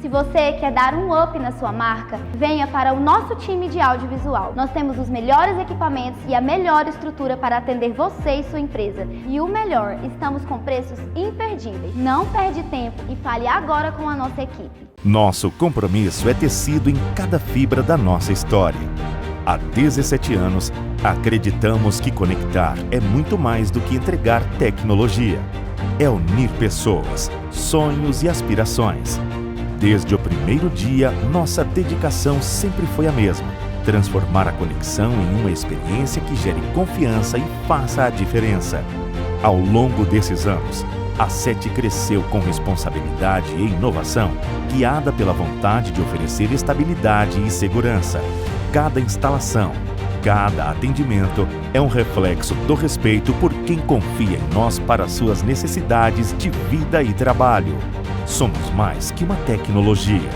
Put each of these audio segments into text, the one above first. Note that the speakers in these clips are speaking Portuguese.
Se você quer dar um up na sua marca, venha para o nosso time de audiovisual. Nós temos os melhores equipamentos e a melhor estrutura para atender você e sua empresa. E o melhor, estamos com preços imperdíveis. Não perde tempo e fale agora com a nossa equipe. Nosso compromisso é tecido em cada fibra da nossa história. Há 17 anos, acreditamos que conectar é muito mais do que entregar tecnologia. É unir pessoas, sonhos e aspirações. Desde o primeiro dia, nossa dedicação sempre foi a mesma: transformar a conexão em uma experiência que gere confiança e faça a diferença. Ao longo desses anos, a SET cresceu com responsabilidade e inovação, guiada pela vontade de oferecer estabilidade e segurança. Cada instalação, cada atendimento é um reflexo do respeito por quem confia em nós para suas necessidades de vida e trabalho. Somos mais que uma tecnologia.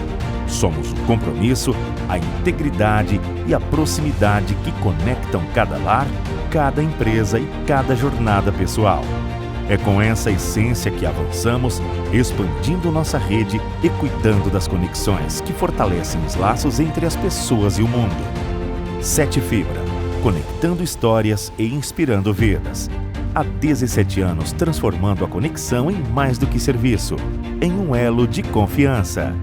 Somos o compromisso, a integridade e a proximidade que conectam cada lar, cada empresa e cada jornada pessoal. É com essa essência que avançamos, expandindo nossa rede e cuidando das conexões que fortalecem os laços entre as pessoas e o mundo. SET Fibra, conectando histórias e inspirando vidas. Há 17 anos transformando a conexão em mais do que serviço, em um elo de confiança.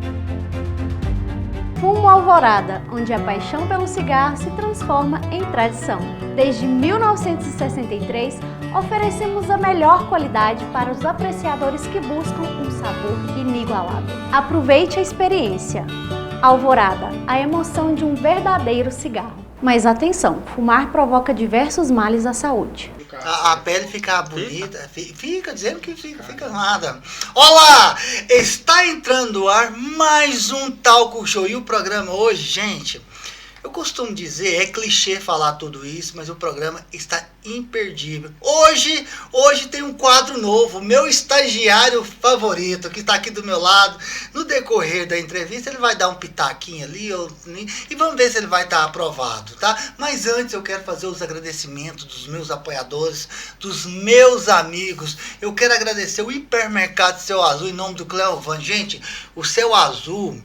Fumo Alvorada, onde a paixão pelo cigarro se transforma em tradição. Desde 1963, oferecemos a melhor qualidade para os apreciadores que buscam um sabor inigualável. Aproveite a experiência. Alvorada, a emoção de um verdadeiro cigarro. Mas atenção, fumar provoca diversos males à saúde. A pele fica bonita, fica dizendo que fica nada. Olá, está entrando no ar mais um Talco Show. E o programa hoje, gente, eu costumo dizer, é clichê falar tudo isso, mas o programa está imperdível. Hoje tem um quadro novo, meu estagiário favorito, que está aqui do meu lado. No decorrer da entrevista, ele vai dar um pitaquinho ali, e vamos ver se ele vai estar aprovado, tá? Mas antes eu quero fazer os agradecimentos dos meus apoiadores, dos meus amigos. Eu quero agradecer o Hipermercado Céu Azul em nome do Cleovan. Gente, o Céu Azul,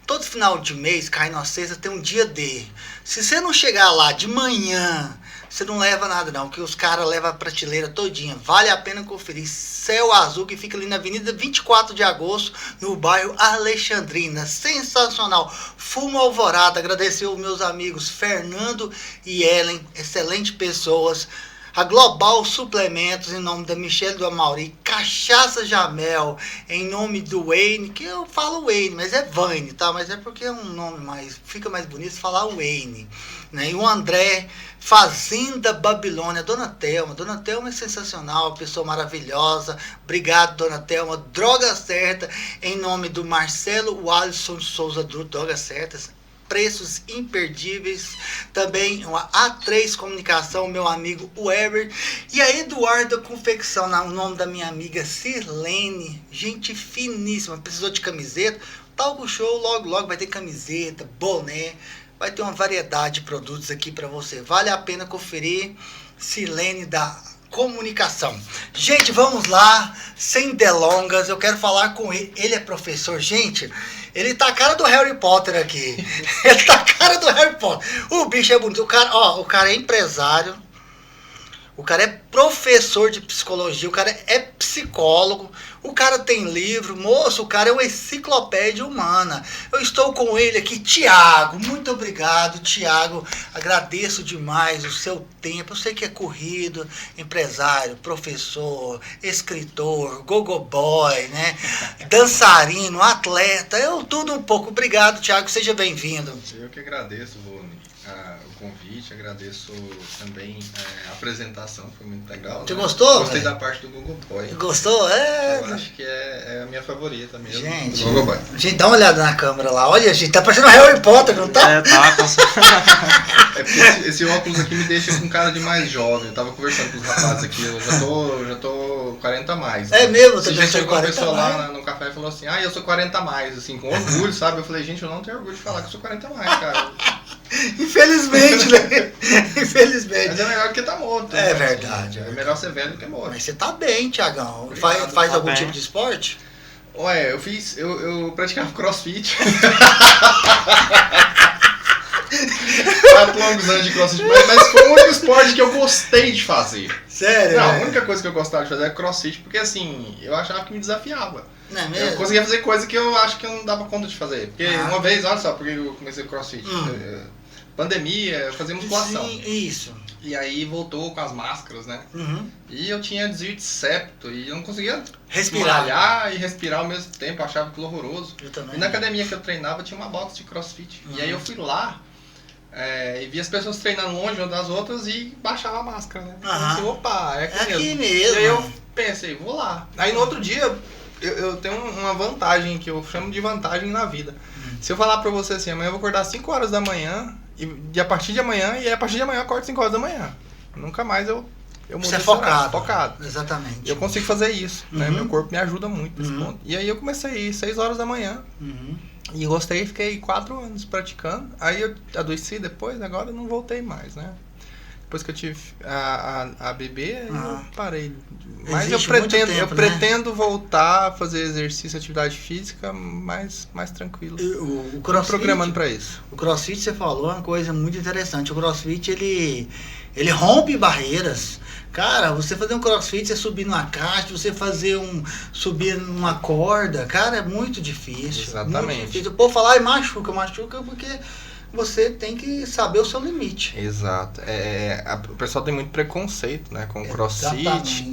todo final de mês, cai na sexta, tem um dia D. Se você não chegar lá de manhã, você não leva nada não, porque os caras levam a prateleira todinha. Vale a pena conferir. Céu Azul, que fica ali na Avenida 24 de Agosto, no bairro Alexandrina. Sensacional. Fumo Alvorada. Agradecer aos meus amigos Fernando e Ellen, excelentes pessoas. A Global Suplementos, em nome da Michelle do Amauri. Cachaça Jamel, em nome do Wayne, que eu falo Wayne, mas é Vane, tá? Mas é porque é um nome mais, fica mais bonito falar Wayne, né? E o André, Fazenda Babilônia, Dona Thelma é sensacional, pessoa maravilhosa. Obrigado, Dona Thelma. Droga Certa, em nome do Marcelo Alisson de Souza Drogas Certas. Preços imperdíveis. Também uma A3 Comunicação, meu amigo Weber. E a Eduarda Confecção, no nome da minha amiga Sirlene. Gente finíssima. Precisou de camiseta? Talco Show, logo vai ter camiseta, boné. Vai ter uma variedade de produtos aqui para você. Vale a pena conferir. Sirlene da Comunicação. Gente, vamos lá. Sem delongas, eu quero falar com ele. Ele é professor, gente. Ele tá a cara do Harry Potter aqui. Ele tá a cara do Harry Potter. O bicho é bonito. O cara é empresário. O cara é professor de psicologia. O cara é psicólogo. O cara tem livro. Moço, o cara é uma enciclopédia humana. Eu estou com ele aqui, Tiago. Muito obrigado, Tiago. Agradeço demais o seu tempo. Eu sei que é corrido. Empresário, professor, escritor, gogoboy, né? Dançarino, atleta. Tudo um pouco. Obrigado, Tiago. Seja bem-vindo. Eu que agradeço, o convite, agradeço também a apresentação, foi muito legal. Você gostou? Gostei da parte do Google Boy. Gostou? Eu acho que é a minha favorita mesmo. Gente, do Google Boy. Gente, dá uma olhada na câmera lá. Olha, gente, tá parecendo Harry Potter, não tá? Tá. É porque esse óculos aqui me deixa com cara de mais jovem. Eu tava conversando com os rapazes aqui, eu já tô 40 a mais. É mesmo? Esse dia chegou uma pessoa lá no café e falou assim, eu sou 40 a mais, assim, com orgulho, sabe? Eu falei, gente, eu não tenho orgulho de falar que eu sou 40 a mais, cara. Infelizmente, né? Infelizmente. Mas é melhor do que tá morto. É né? verdade. É melhor ser velho do que morto. Mas você tá bem, Tiagão. Obrigado, Faz tá algum bem. tipo de esporte? Ué, eu praticava crossfit. 4 longos anos de crossfit, mas foi o único esporte que eu gostei de fazer. Sério? Não, né? a única coisa que eu gostava de fazer era crossfit, porque assim, eu achava que me desafiava. Não é mesmo? Eu conseguia fazer coisa que eu acho que eu não dava conta de fazer. Porque uma vez, olha só, porque eu comecei o crossfit. Pandemia, eu fazia musculação. Sim, isso. E aí voltou com as máscaras, né? Uhum. E eu tinha desvio de septo e eu não conseguia Respirar. malhar e respirar ao mesmo tempo, eu achava aquilo horroroso. Eu também. E na academia que eu treinava tinha uma box de crossfit. E aí eu fui lá e vi as pessoas treinando longe umas das outras e baixava a máscara, né? Aham. Assim, opa, é aqui, É aqui mesmo. mesmo. E aí eu pensei, vou lá. Aí no outro dia eu tenho uma vantagem que eu chamo de vantagem na vida. Se eu falar pra você assim, amanhã eu vou acordar às 5 horas da manhã e a partir de amanhã eu acordo às 5 horas da manhã. Nunca mais eu mudo Você é esse horário. focado. Focado. Exatamente. Eu consigo fazer isso, né? Uhum. Meu corpo me ajuda muito nesse Uhum. ponto. E aí eu comecei a ir 6 horas da manhã Uhum. e gostei, fiquei 4 anos praticando. Aí eu adoeci depois, agora eu não voltei mais, né? Depois que eu tive a bebê, eu parei. Mas Existe muito tempo, eu né? pretendo voltar a fazer exercício, atividade física mais tranquilo. O Tô crossfit, programando pra isso. o crossfit, você falou, é uma coisa muito interessante. O crossfit, ele rompe barreiras. Cara, você fazer um crossfit, você subir numa caixa, você fazer subir numa corda, cara, é muito difícil. Exatamente. Muito difícil. O povo fala, machuca porque você tem que saber o seu limite. Exato. O pessoal tem muito preconceito, né, com o crossfit. Exatamente.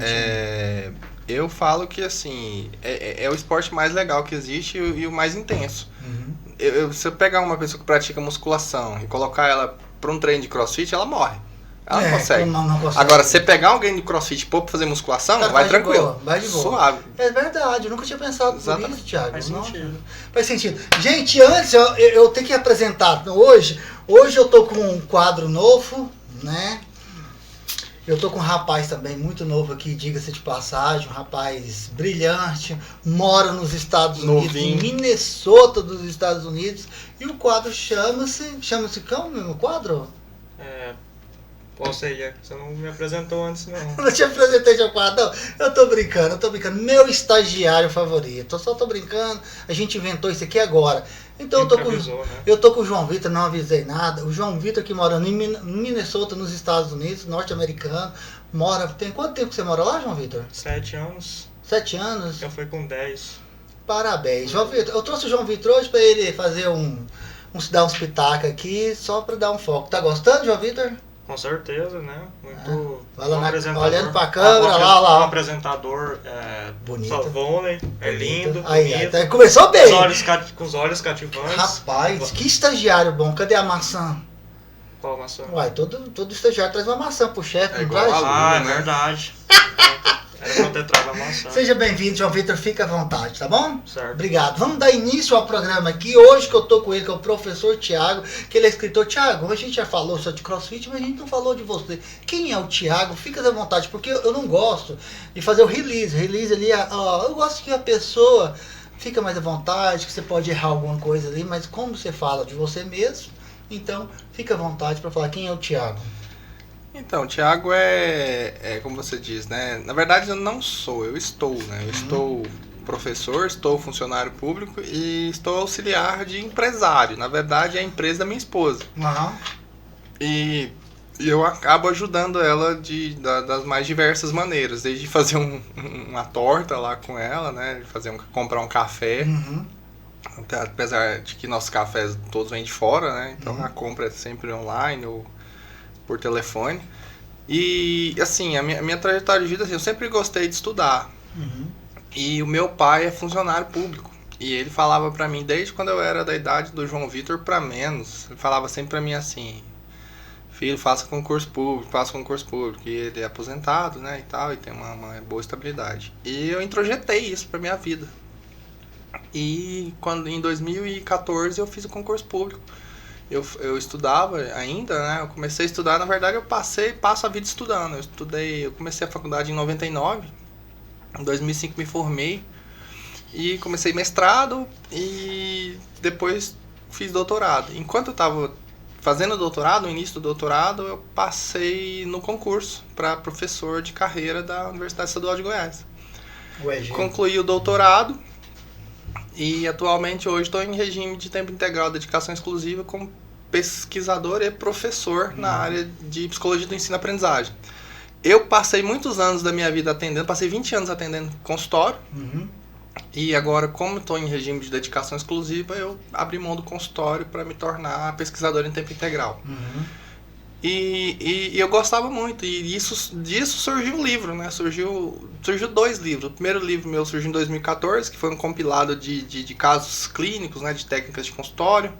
Eu falo que assim é o esporte mais legal que existe e o mais intenso. Uhum. Se eu pegar uma pessoa que pratica musculação e colocar ela para um treino de crossfit, ela morre. Ela não consegue. Não consegue. Agora, se você pegar alguém de crossfit e pôr pra fazer musculação, Cara, vai de tranquilo. boa, vai de boa. Suave. É verdade, eu nunca tinha pensado por Exatamente. isso, Thiago. Faz Não, sentido. Faz sentido. Gente, antes eu tenho que apresentar hoje. Hoje eu tô com um quadro novo, né? Eu tô com um rapaz também muito novo aqui, diga-se de passagem, um rapaz brilhante, mora nos Estados Unidos, em Novinho. Minnesota dos Estados Unidos, e o quadro chama-se como o quadro? Posso ir, você não me apresentou antes, não. Eu não te apresentei seu quadro, não. Eu tô brincando. Meu estagiário favorito. Eu só tô brincando, a gente inventou isso aqui agora. Então Improvisou, né? eu tô com o João Vitor, não avisei nada. O João Vitor que mora em Minnesota, nos Estados Unidos, norte-americano. Tem quanto tempo que você mora lá, João Vitor? 7 anos, 7 anos? eu fui com 10. Parabéns. João Vitor, eu trouxe o João Vitor hoje pra ele fazer dar uns pitacos aqui, só pra dar um foco. Tá gostando, João Vitor? Com certeza, né? Muito Vai lá um na- apresentador. olhando pra câmera, Um lá. Um apresentador Bonito. Savone, é lindo, Aí, bonito. tá- começou bem. Com os olhos cativantes. Rapaz, que estagiário bom. Cadê a maçã? Qual maçã? Uai, todo estagiário traz uma maçã pro chefe, É não igual traz? aluno, Ah, é né? verdade. Era pra ter trago a maçã. Seja bem-vindo, João Vitor, fica à vontade, tá bom? Certo. Obrigado. Vamos dar início ao programa aqui. Hoje que eu tô com ele, que é o professor Thiago, que ele é escritor. Thiago, a gente já falou só de crossfit, mas a gente não falou de você. Quem é o Thiago? Fica à vontade, porque eu não gosto de fazer o release. Release ali, eu gosto que a pessoa fica mais à vontade, que você pode errar alguma coisa ali, mas como você fala de você mesmo, então fica à vontade para falar quem é o Thiago. Então, o Thiago é como você diz, né? Na verdade, eu não sou, eu estou, né? Eu estou professor, estou funcionário público e estou auxiliar de empresário. Na verdade, é a empresa da minha esposa. Aham. E eu acabo ajudando ela das mais diversas maneiras, desde fazer uma torta lá com ela, né? Comprar um café. Uhum. Apesar de que nossos cafés todos vêm de fora, né? Então a compra é sempre online ou por telefone. E assim, a minha trajetória de vida, assim, eu sempre gostei de estudar. Uhum. E o meu pai é funcionário público. E ele falava pra mim, desde quando eu era da idade do João Vitor pra menos, ele falava sempre pra mim assim: filho, faça concurso público. E ele é aposentado, né, e tal, e tem uma boa estabilidade. E eu introjetei isso pra minha vida. E em 2014 eu fiz o concurso público. Eu estudava ainda, né? Eu comecei a estudar, na verdade eu passo a vida estudando. Eu comecei a faculdade em 99, em 2005 me formei e comecei mestrado e depois fiz doutorado. Enquanto eu estava fazendo doutorado, no início do doutorado, eu passei no concurso para professor de carreira da Universidade Estadual de Goiás. UEG. Concluí o doutorado E atualmente hoje estou em regime de tempo integral, dedicação exclusiva, como pesquisador e professor na área de psicologia do ensino e aprendizagem. Eu passei muitos anos da minha vida atendendo, passei 20 anos atendendo consultório. E agora, como estou em regime de dedicação exclusiva, eu abri mão do consultório para me tornar pesquisador em tempo integral. E eu gostava muito, e disso surgiu um livro, né? Surgiu 2 livros. O primeiro livro meu surgiu em 2014, que foi um compilado de casos clínicos, né? De técnicas de consultório.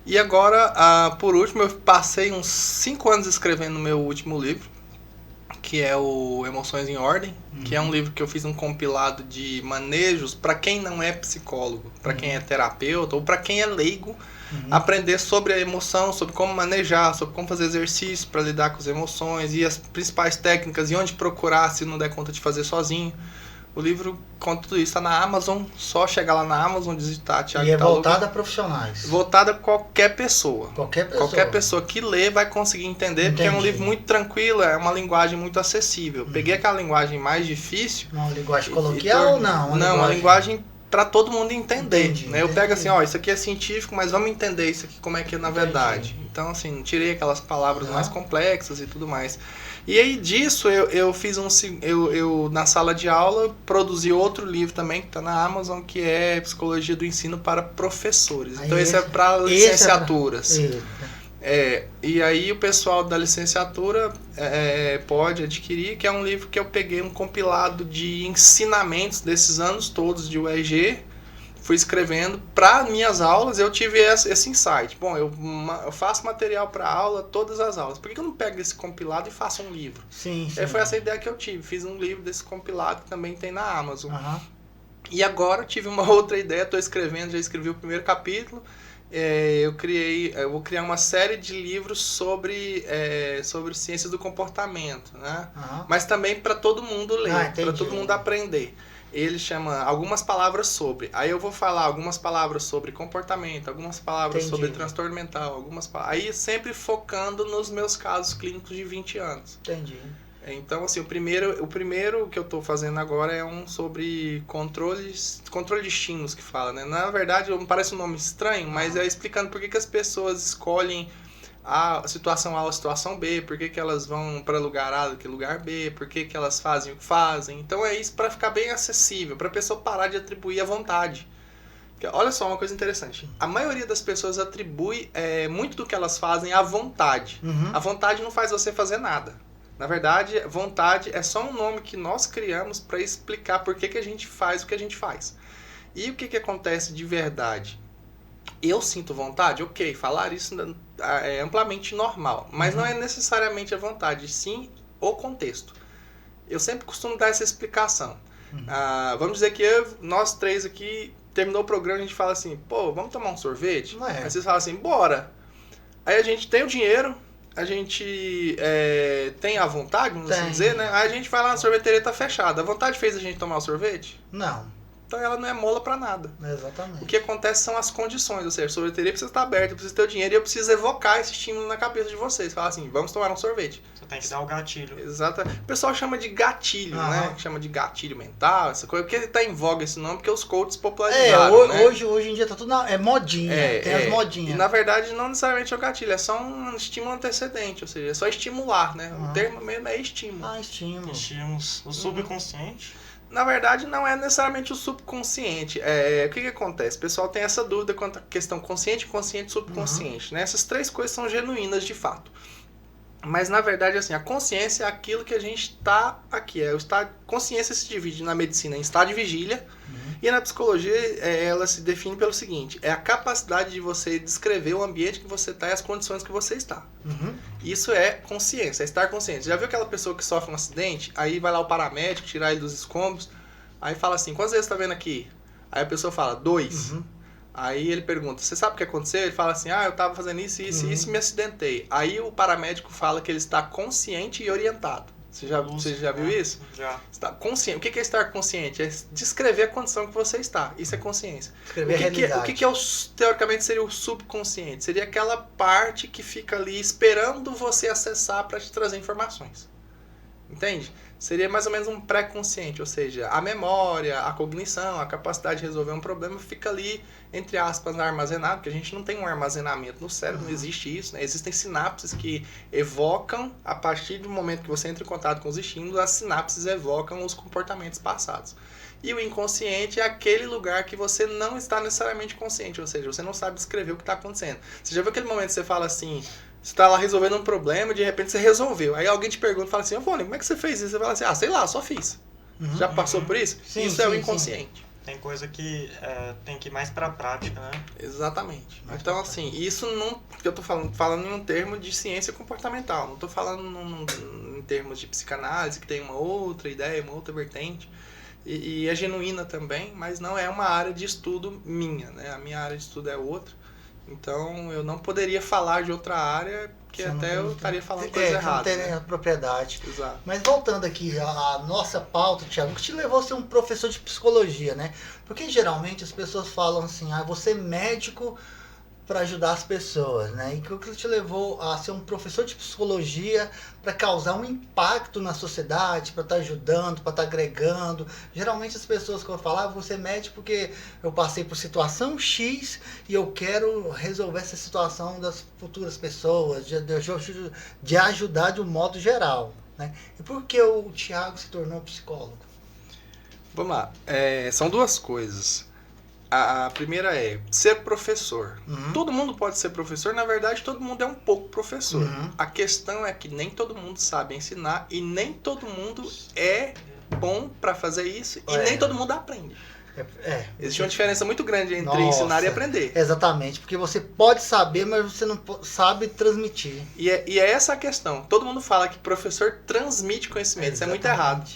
E agora, por último, eu passei uns 5 anos escrevendo o meu último livro, que é o Emoções em Ordem, que é um livro que eu fiz um compilado de manejos para quem não é psicólogo, para quem é terapeuta ou para quem é leigo, aprender sobre a emoção, sobre como manejar, sobre como fazer exercício para lidar com as emoções e as principais técnicas e onde procurar se não der conta de fazer sozinho. O livro conta tudo isso, está na Amazon, só chegar lá na Amazon, digitar Thiago E é Taluga. voltado a profissionais. Voltada a qualquer pessoa. Qualquer pessoa. Que lê vai conseguir entender, porque é um livro muito tranquilo, é uma linguagem muito acessível. Peguei aquela linguagem mais difícil. Uma linguagem coloquial ou não? Uma linguagem para todo mundo entender. Entendi, né? Eu pego assim, isso aqui é científico, mas vamos entender isso aqui como é que é na verdade. Então, assim, tirei aquelas palavras mais complexas e tudo mais. E aí disso eu fiz eu na sala de aula produzi outro livro também que está na Amazon, que é Psicologia do Ensino para Professores. Então esse é para licenciaturas. E aí o pessoal da licenciatura pode adquirir, que é um livro que eu peguei um compilado de ensinamentos desses anos todos de UEG, fui escrevendo para minhas aulas. Eu tive esse insight. Bom, eu faço material para aula, todas as aulas. Por que eu não pego esse compilado e faço um livro? Sim. Aí foi essa ideia que eu tive. Fiz um livro desse compilado que também tem na Amazon. E agora tive uma outra ideia. Estou escrevendo, já escrevi o primeiro capítulo. Eu vou criar uma série de livros sobre ciências do comportamento, né? Mas também para todo mundo ler, para todo mundo aprender. Ele chama Algumas Palavras Sobre. Aí eu vou falar algumas palavras sobre comportamento, algumas palavras sobre transtorno mental, aí sempre focando nos meus casos clínicos de 20 anos. Entendi. Então, assim, o primeiro que eu estou fazendo agora é um sobre controle de estímulos, que fala, né? Na verdade, parece um nome estranho, mas é explicando por que as pessoas escolhem a situação A ou a situação B, por que elas vão para lugar A do que lugar B, por que elas fazem o que fazem. Então é isso para ficar bem acessível, para a pessoa parar de atribuir a vontade. Porque, olha só uma coisa interessante, a maioria das pessoas atribui muito do que elas fazem à vontade. A vontade não faz você fazer nada. Na verdade, vontade é só um nome que nós criamos para explicar por que a gente faz o que a gente faz. E o que acontece de verdade? Eu sinto vontade? Ok, falar isso é amplamente normal, mas não é necessariamente a vontade, sim o contexto. Eu sempre costumo dar essa explicação. Vamos dizer que nós três aqui, terminou o programa, a gente fala assim, vamos tomar um sorvete? Aí vocês falam assim, bora. Aí a gente tem o dinheiro, a gente tem a vontade, vamos assim dizer, né? Aí a gente vai lá na sorveteria, tá fechada. A vontade fez a gente tomar o sorvete? Não. Então ela não é mola para nada. Exatamente. O que acontece são as condições, ou seja, a sorveteria precisa estar aberta, precisa ter o dinheiro e eu preciso evocar esse estímulo na cabeça de vocês. Falar assim, vamos tomar um sorvete. Você tem que dar o gatilho. Exato. O pessoal chama de gatilho, né? Chama de gatilho mental, essa coisa. Porque tá em voga esse nome, porque os coaches popularizaram, né? Hoje em dia tá tudo modinha, tem as modinhas. E na verdade não necessariamente é o gatilho, é só um estímulo antecedente, ou seja, é só estimular, né? O termo mesmo é estímulo. Estímulo. Estímulos. O subconsciente. Na verdade, não é necessariamente o subconsciente. O que acontece? O pessoal tem essa dúvida quanto à questão consciente, inconsciente e subconsciente. Né? Essas três coisas são genuínas de fato. Mas, na verdade, assim, a consciência é aquilo que a gente está aqui. Consciência se divide na medicina em estado de vigília. E na psicologia, ela se define pelo seguinte. É a capacidade de você descrever o ambiente que você está e as condições que você está. Isso é consciência, é estar consciente. Já viu aquela pessoa que sofre um acidente? Aí vai lá o paramédico, tirar ele dos escombros. Aí fala assim, quantas vezes você está vendo aqui? Aí a pessoa fala, 2. Aí ele pergunta, você sabe o que aconteceu? Ele fala assim, eu estava fazendo isso e me acidentei. Aí o paramédico fala que ele está consciente e orientado. Você já viu isso? Já. Está consciente. O que é estar consciente? É descrever a condição que você está. Isso é consciência. Descrever a realidade. O que teoricamente seria o subconsciente? Seria aquela parte que fica ali esperando você acessar para te trazer informações. Entende? seria mais ou menos um pré-consciente, ou seja, a memória, a cognição, a capacidade de resolver um problema fica ali, entre aspas, armazenado, porque a gente não tem um armazenamento no cérebro, não existe isso, né? Existem sinapses que evocam, a partir do momento que você entra em contato com os estímulos, as sinapses evocam os comportamentos passados. E o inconsciente é aquele lugar que você não está necessariamente consciente, ou seja, você não sabe descrever o que está acontecendo. Você já viu aquele momento que você fala assim, você está lá resolvendo um problema e de repente você resolveu. Aí alguém te pergunta, fala assim, Fone, como é que você fez isso? Você fala assim, sei lá, só fiz. Já passou por isso? Sim, isso é o sim, inconsciente. Tem coisa que tem que ir mais pra prática, né? Exatamente. Então, assim, isso não... Eu tô falando em um termo de ciência comportamental. Não tô falando em termos de psicanálise, que tem uma outra ideia, uma outra vertente. E é genuína também, mas não é uma área de estudo minha, né? A minha área de estudo é outra. Então, eu não poderia falar de outra área, porque até eu estaria falando coisa errada. Não tem, né, propriedade. Exato. Mas voltando aqui à nossa pauta, Thiago, o que te levou a ser um professor de psicologia, né? Porque geralmente as pessoas falam assim, você é médico para ajudar as pessoas, né? E o que te levou a ser um professor de psicologia para causar um impacto na sociedade, para estar ajudando, para estar agregando? Geralmente as pessoas quando falam, você é médico porque eu passei por situação X e eu quero resolver essa situação das futuras pessoas, de ajudar de um modo geral, né? E por que o Thiago se tornou psicólogo? Vamos lá. São duas coisas. A primeira é ser professor. Todo mundo pode ser professor, na verdade todo mundo é um pouco professor. A questão é que nem todo mundo sabe ensinar e nem todo mundo é bom para fazer isso e nem todo mundo aprende. Existe uma diferença muito grande entre ensinar e aprender. Exatamente, porque você pode saber, mas você não sabe transmitir. E é essa a questão. Todo mundo fala que professor transmite conhecimento, isso é muito errado.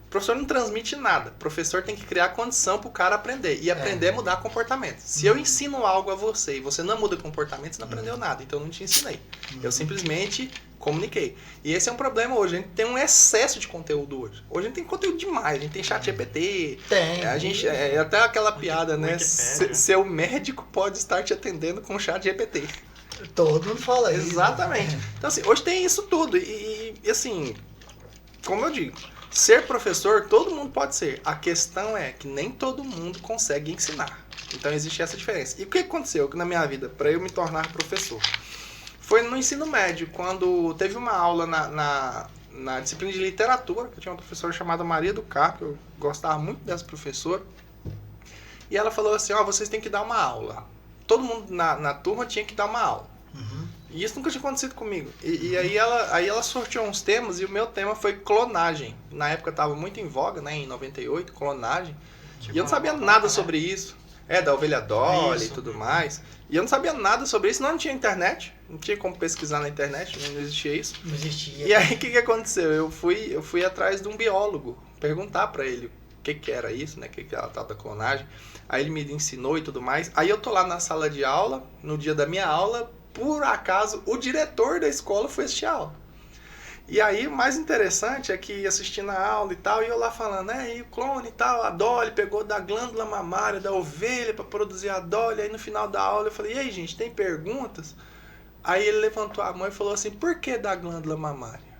O professor não transmite nada. O professor tem que criar condição para o cara aprender. E aprender é mudar comportamento. Se eu ensino algo a você e você não muda comportamento, você não aprendeu nada. Então eu não te ensinei. Eu simplesmente comuniquei. E esse é um problema hoje. A gente tem um excesso de conteúdo hoje. Hoje a gente tem conteúdo demais. A gente tem chat GPT. Tem. A gente, até aquela piada, né? Seu médico pode estar te atendendo com chat GPT. Todo mundo fala isso. Exatamente. Então assim, hoje tem isso tudo. E assim, como eu digo, ser professor, todo mundo pode ser. A questão é que nem todo mundo consegue ensinar. Então existe essa diferença. E o que aconteceu na minha vida para eu me tornar professor? Foi no ensino médio, quando teve uma aula na disciplina de literatura, que eu tinha uma professora chamada Maria do Carmo, eu gostava muito dessa professora. E ela falou assim, vocês têm que dar uma aula. Todo mundo na turma tinha que dar uma aula. E isso nunca tinha acontecido comigo. E aí ela sorteou uns temas e o meu tema foi clonagem. Na época estava muito em voga, né, em 98, clonagem. E eu não sabia nada sobre isso. Da ovelha Dolly e tudo mais. E eu não sabia nada sobre isso, não tinha internet. Não tinha como pesquisar na internet, não existia isso. Não existia. E aí o que aconteceu? Eu fui atrás de um biólogo, perguntar para ele o que era isso, né, que era a tal da clonagem. Aí ele me ensinou e tudo mais. Aí eu tô lá na sala de aula, no dia da minha aula, por acaso, o diretor da escola foi assistir a aula. E aí, o mais interessante é que assistindo a aula e tal, e eu lá falando, e o clone e tal, a Dolly pegou da glândula mamária da ovelha para produzir a Dolly. Aí no final da aula eu falei, e aí gente, tem perguntas? Aí ele levantou a mão e falou assim, por que da glândula mamária?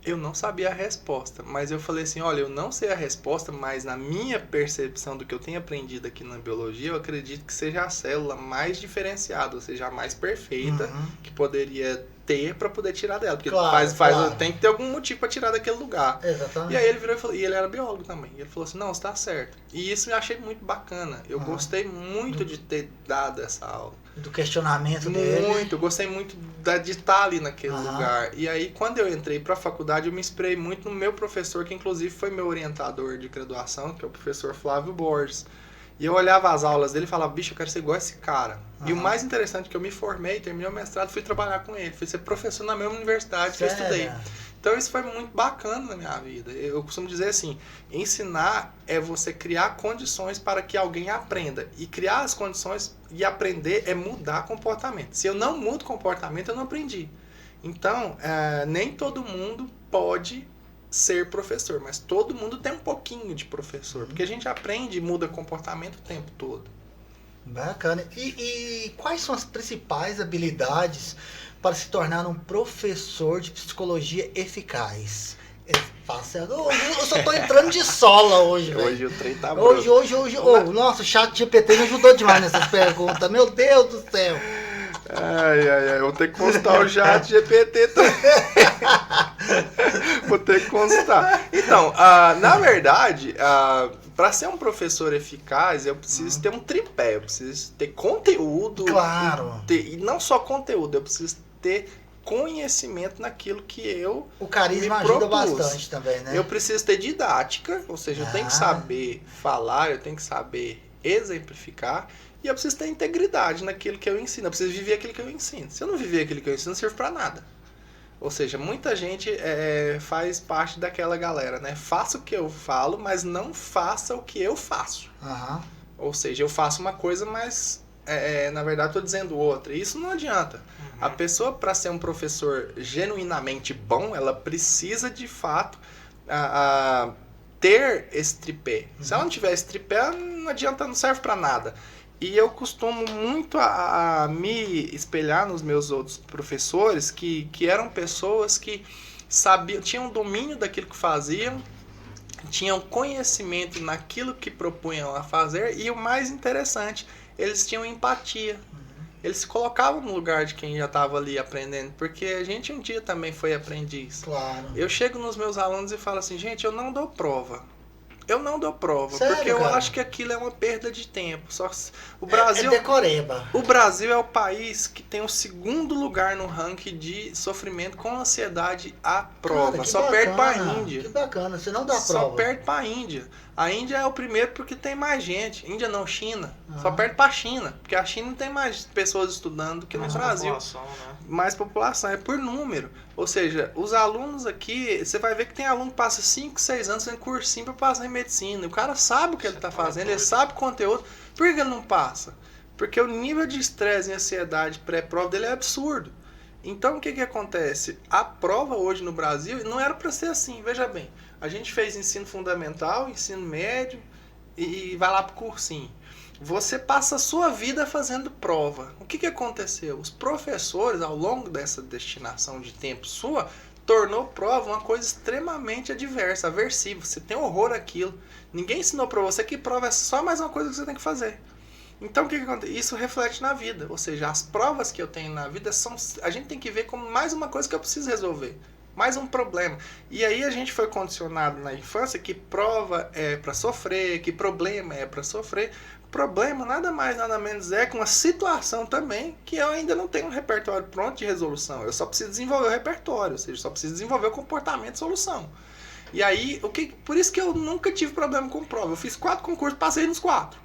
Eu não sabia a resposta, mas eu falei assim, olha, eu não sei a resposta, mas na minha percepção do que eu tenho aprendido aqui na biologia, eu acredito que seja a célula mais diferenciada, ou seja, a mais perfeita que poderia ter para poder tirar dela. Porque claro. Tem que ter algum motivo para tirar daquele lugar. Exatamente. E aí ele virou e falou, e ele era biólogo também, e ele falou assim, não, você tá certo. E isso eu achei muito bacana, eu gostei muito de ter dado essa aula. Do questionamento dele. Muito, eu gostei muito de estar ali naquele lugar. E aí, quando eu entrei para a faculdade, eu me inspirei muito no meu professor, que inclusive foi meu orientador de graduação, que é o professor Flávio Borges. E eu olhava as aulas dele e falava, bicho, eu quero ser igual a esse cara. E o mais interessante é que eu me formei, terminei o mestrado, fui trabalhar com ele. Fui ser professor na mesma universidade que eu estudei. Então isso foi muito bacana na minha vida. Eu costumo dizer assim, ensinar é você criar condições para que alguém aprenda. E criar as condições e aprender é mudar comportamento. Se eu não mudo comportamento, eu não aprendi. Então, nem todo mundo pode ser professor, mas todo mundo tem um pouquinho de professor. Porque a gente aprende e muda comportamento o tempo todo. Bacana. E quais são as principais habilidades para se tornar um professor de psicologia eficaz? Hoje eu só tô entrando de sola hoje, velho. Hoje o trem tá bom. Hoje. Nossa, o chat GPT me ajudou demais nessas perguntas. Meu Deus do céu. Ai, vou ter que constar o chat GPT também. Vou ter que constar. Então, na verdade, para ser um professor eficaz, eu preciso ter um tripé. Eu preciso ter conteúdo. Claro. E não só conteúdo, eu preciso ter conhecimento naquilo que eu O carisma me ajuda propus. bastante também, né? Eu preciso ter didática, ou seja, eu tenho que saber falar, eu tenho que saber exemplificar, e eu preciso ter integridade naquilo que eu ensino. Eu preciso viver aquilo que eu ensino. Se eu não viver aquilo que eu ensino, não serve pra nada. Ou seja, muita gente faz parte daquela galera, né? Faça o que eu falo, mas não faça o que eu faço. Aham. Ou seja, eu faço uma coisa, mas na verdade estou dizendo outra. E isso não adianta. A pessoa, para ser um professor genuinamente bom, ela precisa de fato ter esse tripé. Se ela não tiver esse tripé, não adianta, não serve para nada. E eu costumo muito a me espelhar nos meus outros professores, que eram pessoas que sabiam, tinham domínio daquilo que faziam, tinham conhecimento naquilo que propunham a fazer, e o mais interessante, eles tinham empatia. Eles se colocavam no lugar de quem já estava ali aprendendo, porque a gente um dia também foi aprendiz. Claro. Eu chego nos meus alunos e falo assim, gente, eu não dou prova. Eu não dou prova, Sério, porque eu cara? acho que aquilo é uma perda de tempo. O Brasil, decoreba. o Brasil é o país que tem o segundo lugar no ranking de sofrimento com ansiedade à prova. Cara, que Só perde para bacana, a Índia. Que bacana, você não dá Só prova. perde para a Índia. A Índia é o primeiro porque tem mais gente. Índia não, China. Só perde para a China, porque a China tem mais pessoas estudando do que no Brasil. População, né? Mais população, é por número. Ou seja, os alunos aqui, você vai ver que tem aluno que passa 5, 6 anos fazendo cursinho para passar em medicina. O cara sabe o que ele está fazendo, ele sabe o conteúdo. Por que ele não passa? Porque o nível de estresse e ansiedade pré-prova dele é absurdo. Então o que acontece? A prova hoje no Brasil não era para ser assim, veja bem. A gente fez ensino fundamental, ensino médio e vai lá pro cursinho. Você passa a sua vida fazendo prova. O que aconteceu? Os professores, ao longo dessa destinação de tempo sua, tornou prova uma coisa extremamente adversa, aversiva. Você tem horror àquilo. Ninguém ensinou para você que prova é só mais uma coisa que você tem que fazer. Então o que acontece? Isso reflete na vida. Ou seja, as provas que eu tenho na vida a gente tem que ver como mais uma coisa que eu preciso resolver. Mais um problema. E aí a gente foi condicionado na infância que prova é para sofrer, que problema é para sofrer. Problema nada mais, nada menos é que uma situação também que eu ainda não tenho um repertório pronto de resolução. Eu só preciso desenvolver o repertório, ou seja, só preciso desenvolver o comportamento de solução. E aí, por isso que eu nunca tive problema com prova. Eu fiz 4 concursos, passei nos 4.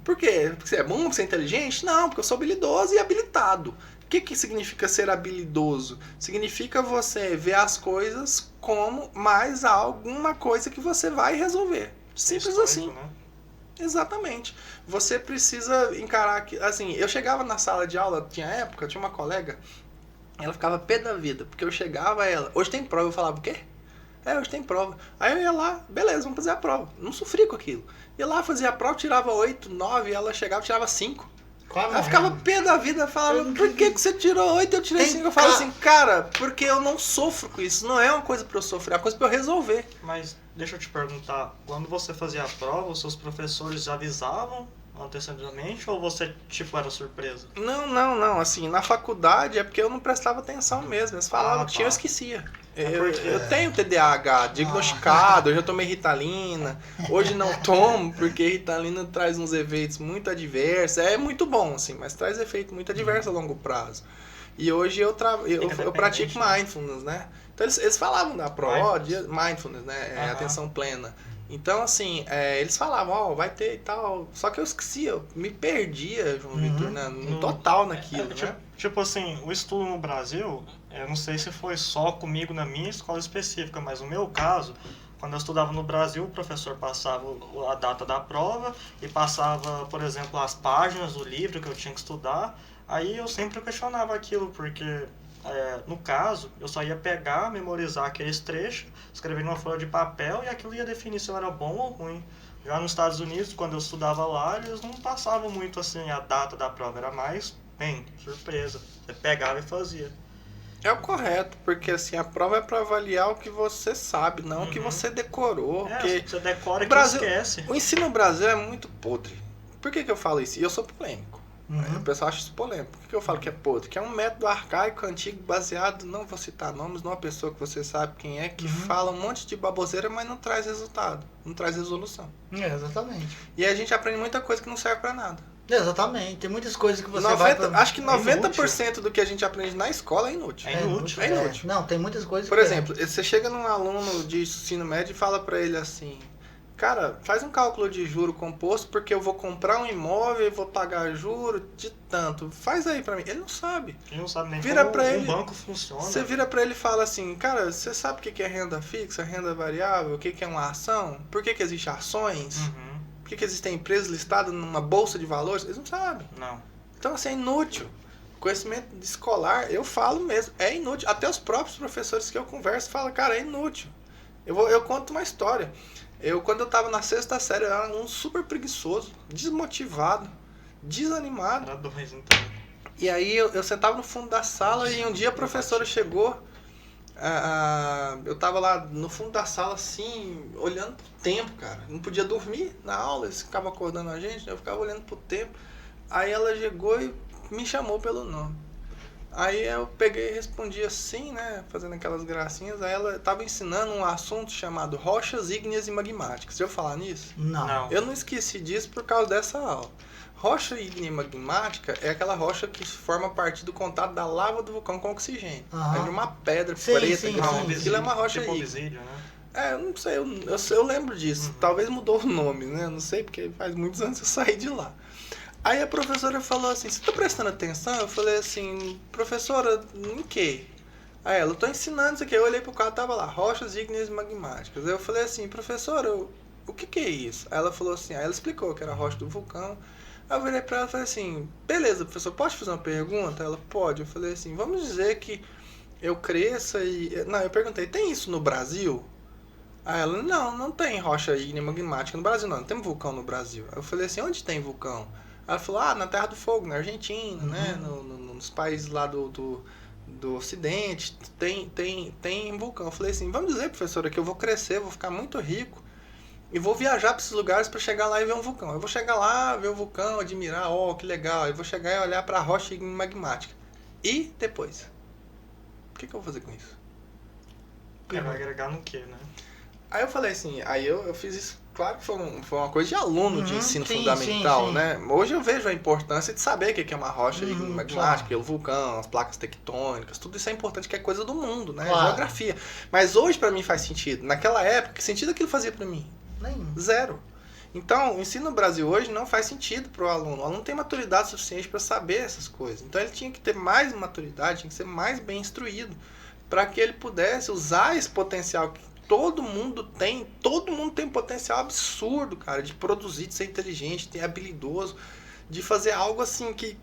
Por quê? Porque você é bom, você é inteligente? Não, porque eu sou habilidoso e habilitado. O que significa ser habilidoso? Significa você ver as coisas como mais alguma coisa que você vai resolver. Simples assim. Né? Exatamente. Você precisa encarar que, assim, eu chegava na sala de aula, tinha uma colega, ela ficava pé da vida, porque eu chegava hoje tem prova, eu falava, o quê? Hoje tem prova. Aí eu ia lá, beleza, vamos fazer a prova. Não sofri com aquilo. Ia lá, fazia a prova, tirava 8, 9, ela chegava, tirava 5. Ela ficava pé da vida, falava, por que você tirou 8 e eu tirei 5? Eu falo assim, cara, porque eu não sofro com isso. Não é uma coisa pra eu sofrer, é uma coisa pra eu resolver. Mas deixa eu te perguntar, quando você fazia a prova, os seus professores avisavam antecipadamente ou você, era surpresa? Não. Assim, na faculdade é porque eu não prestava atenção mesmo. Eles falavam que tinha, eu esquecia. Eu tenho TDAH diagnosticado, eu já tomei Ritalina. Hoje não tomo, porque Ritalina traz uns efeitos muito adversos. É muito bom, assim, mas traz efeito muito adverso a longo prazo. E hoje eu pratico mindfulness, né? Então eles falavam da prova, mindfulness, né? Atenção plena. Então, assim, eles falavam, vai ter e tal. Só que eu esquecia, eu me perdia, João Vitor, no total naquilo, né? Tipo assim, o estudo no Brasil, eu não sei se foi só comigo na minha escola específica, mas no meu caso, quando eu estudava no Brasil, o professor passava a data da prova e passava, por exemplo, as páginas do livro que eu tinha que estudar. Aí eu sempre questionava aquilo, porque... no caso, eu só ia pegar, memorizar aqueles trechos, escrever numa folha de papel e aquilo ia definir se eu era bom ou ruim. Já nos Estados Unidos, quando eu estudava lá, eles não passavam muito assim a data da prova, era mais, surpresa. Você pegava e fazia. É o correto, porque assim, a prova é para avaliar o que você sabe, não o que você decorou. Porque você decora o e Brasil, esquece. o ensino no Brasil é muito podre. Por que eu falo isso? E eu sou polêmico. O pessoal acha isso polêmico. Por que eu falo que é podre? Que é um método arcaico, antigo, baseado, não vou citar nomes, numa pessoa que você sabe quem é, que fala um monte de baboseira, mas não traz resultado, não traz resolução. Exatamente. E a gente aprende muita coisa que não serve para nada. Exatamente. Tem muitas coisas que você vai... Acho que 90% do que a gente aprende na escola é inútil. É inútil. É inútil. Não, tem muitas coisas Por que... exemplo, você chega num aluno de ensino médio e fala para ele assim: cara, faz um cálculo de juro composto porque eu vou comprar um imóvel e vou pagar juro de tanto. Faz aí para mim. Ele não sabe. Ele não sabe nem Vira como pra ele, banco funciona. Você vira para ele e fala assim: cara, você sabe o que é renda fixa, renda variável, o que é uma ação? Por que existem ações? Por que existem empresas listadas numa bolsa de valores? Eles não sabem. Não. Então, assim, é inútil. Conhecimento escolar, eu falo mesmo, é inútil. Até os próprios professores que eu converso falam, cara, é inútil. Eu conto uma história. Quando eu tava na 6ª série, eu era um super preguiçoso, desmotivado, desanimado. Era 2, então. E aí eu sentava no fundo da sala e um dia a professora chegou. Eu tava lá no fundo da sala, assim, olhando pro tempo, cara. Não podia dormir na aula, eles ficavam acordando a gente, eu ficava olhando pro tempo. Aí ela chegou e me chamou pelo nome. Aí eu peguei e respondi assim, né, fazendo aquelas gracinhas. Aí ela tava ensinando um assunto chamado rochas ígneas e magmáticas. Já ouviu falar nisso? Não. Eu não esqueci disso por causa dessa aula. Rocha ígnea magmática é aquela rocha que forma parte do contato da lava do vulcão com oxigênio. É de uma pedra preta. Aquilo é uma rocha tipo ígnea. obsídio, né? Eu não sei, eu lembro disso. Talvez mudou o nome, né? Eu não sei, porque faz muitos anos que eu saí de lá. Aí a professora falou assim: você tá prestando atenção? Eu falei assim: professora, em quê? Aí ela: eu tô ensinando isso aqui. Eu olhei pro quadro, tava lá, rochas ígneas magmáticas. Aí eu falei assim: professora, o que é isso? Aí ela falou assim, aí ela explicou que era a rocha do vulcão. Aí eu virei pra ela e falei assim: beleza, professor, pode fazer uma pergunta? Ela: pode. Eu falei assim: vamos dizer que eu cresça e... Não, eu perguntei: tem isso no Brasil? Aí ela: não tem rocha ígnea magmática no Brasil, não tem vulcão no Brasil. Aí eu falei assim: onde tem vulcão? Ela falou: na Terra do Fogo, na Argentina, né? Nos países lá do Ocidente, tem vulcão. Eu falei assim: vamos dizer, professora, que eu vou crescer, vou ficar muito rico e vou viajar para esses lugares para chegar lá e ver um vulcão. Eu vou chegar lá, ver o vulcão, admirar, que legal. Eu vou chegar e olhar para a rocha magmática. E depois? O que eu vou fazer com isso? Vai agregar no quê, né? Aí eu falei assim, aí eu fiz isso, claro que foi uma coisa de aluno de ensino fundamental, né? Hoje eu vejo a importância de saber o que é uma rocha magmática, pelo vulcão, as placas tectônicas, tudo isso é importante, que é coisa do mundo, né? Claro. Geografia. Mas hoje pra mim faz sentido. Naquela época, que sentido aquilo fazia pra mim? Nenhum. Zero. Então, o ensino no Brasil hoje não faz sentido para o aluno. O aluno tem maturidade suficiente para saber essas coisas. Então, ele tinha que ter mais maturidade, tinha que ser mais bem instruído, para que ele pudesse usar esse potencial que todo mundo tem. Todo mundo tem um potencial absurdo, cara, de produzir, de ser inteligente, de ser habilidoso, de fazer algo assim que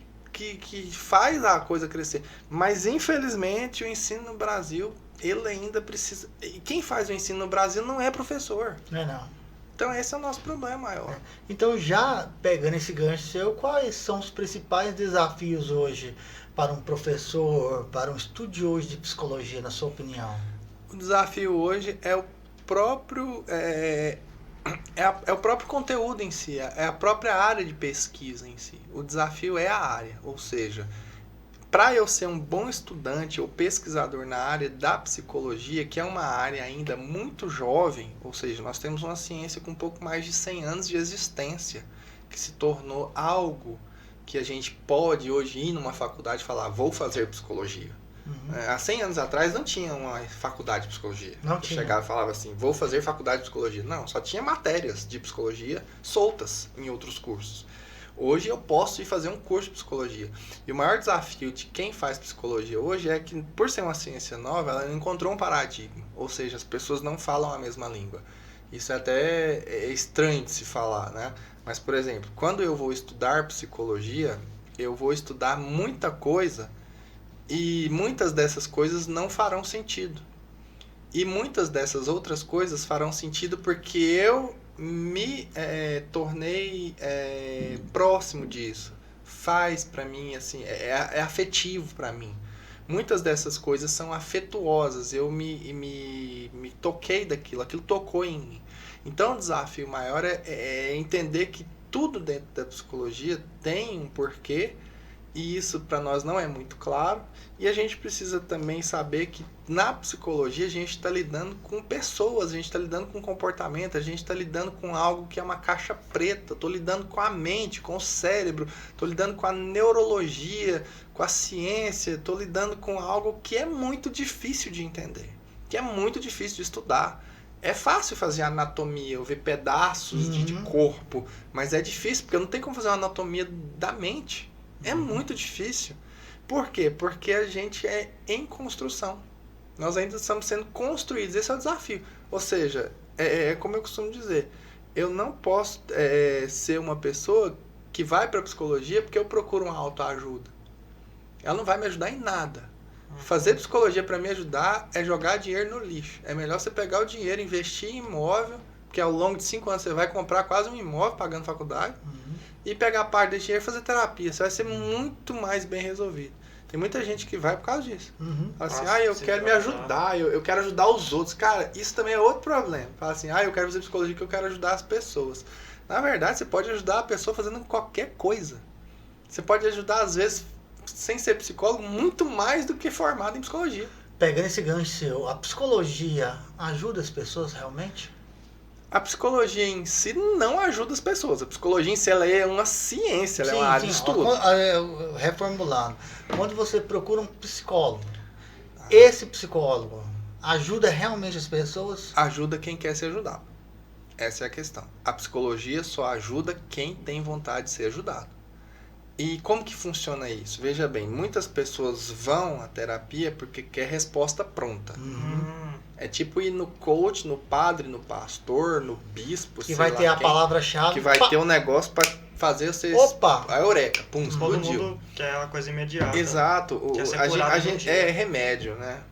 faz a coisa crescer. Mas, infelizmente, o ensino no Brasil, ele ainda precisa... E quem faz o ensino no Brasil não é professor. Não. Então esse é o nosso problema maior. Então, já pegando esse gancho seu, quais são os principais desafios hoje para um professor, para um estudioso de psicologia, na sua opinião? O desafio hoje é o próprio o próprio conteúdo em si, é a própria área de pesquisa em si. O desafio é a área, ou seja, para eu ser um bom estudante ou pesquisador na área da psicologia, que é uma área ainda muito jovem, ou seja, nós temos uma ciência com um pouco mais de 100 anos de existência, que se tornou algo que a gente pode hoje ir numa faculdade e falar, vou fazer psicologia. Há 100 anos atrás não tinha uma faculdade de psicologia. Não tinha. Chegava e falava assim, vou fazer faculdade de psicologia. Não, só tinha matérias de psicologia soltas em outros cursos. Hoje eu posso ir fazer um curso de psicologia. E o maior desafio de quem faz psicologia hoje é que, por ser uma ciência nova, ela encontrou um paradigma. Ou seja, as pessoas não falam a mesma língua. Isso até é estranho de se falar, né? Mas, por exemplo, quando eu vou estudar psicologia, eu vou estudar muita coisa e muitas dessas coisas não farão sentido. E muitas dessas outras coisas farão sentido porque eu me tornei próximo disso. Faz pra mim, assim, é afetivo pra mim. Muitas dessas coisas são afetuosas, eu me toquei daquilo, aquilo tocou em mim. Então o desafio maior é entender que tudo dentro da psicologia tem um porquê, e isso para nós não é muito claro, e a gente precisa também saber que na psicologia a gente está lidando com pessoas, a gente está lidando com comportamento, a gente está lidando com algo que é uma caixa preta, estou lidando com a mente, com o cérebro, estou lidando com a neurologia, com a ciência, estou lidando com algo que é muito difícil de entender, que é muito difícil de estudar. É fácil fazer anatomia, eu ver pedaços de corpo, mas é difícil, porque não tem como fazer uma anatomia da mente. É muito difícil. Por quê? Porque a gente é em construção. Nós ainda estamos sendo construídos. Esse é o desafio. Ou seja, é como eu costumo dizer, eu não posso ser uma pessoa que vai para a psicologia porque eu procuro uma autoajuda. Ela não vai me ajudar em nada. Fazer psicologia para me ajudar é jogar dinheiro no lixo. É melhor você pegar o dinheiro, investir em imóvel, porque ao longo de 5 anos você vai comprar quase um imóvel pagando faculdade, e pegar parte desse dinheiro e fazer terapia. Você vai ser muito mais bem resolvido. Tem muita gente que vai por causa disso. Fala assim, eu quero me ajudar, eu quero ajudar os outros. Cara, isso também é outro problema. Fala assim, eu quero fazer psicologia porque eu quero ajudar as pessoas. Na verdade, você pode ajudar a pessoa fazendo qualquer coisa. Você pode ajudar, às vezes, sem ser psicólogo, muito mais do que formado em psicologia. Pegando esse gancho seu, a psicologia ajuda as pessoas realmente? A psicologia em si não ajuda as pessoas. A psicologia em si ela é uma ciência, ela é uma área de estudo. Reformulando, quando você procura um psicólogo, esse psicólogo ajuda realmente as pessoas? Ajuda quem quer ser ajudado. Essa é a questão. A psicologia só ajuda quem tem vontade de ser ajudado. E como que funciona isso? Veja bem, muitas pessoas vão à terapia porque quer resposta pronta. É tipo ir no coach, no padre, no pastor, no bispo, que vai ter a palavra-chave. Que vai ter um negócio para fazer vocês... A eureka, pum, explodiu. Todo mundo quer uma coisa imediata. Exato. A gente é remédio, né?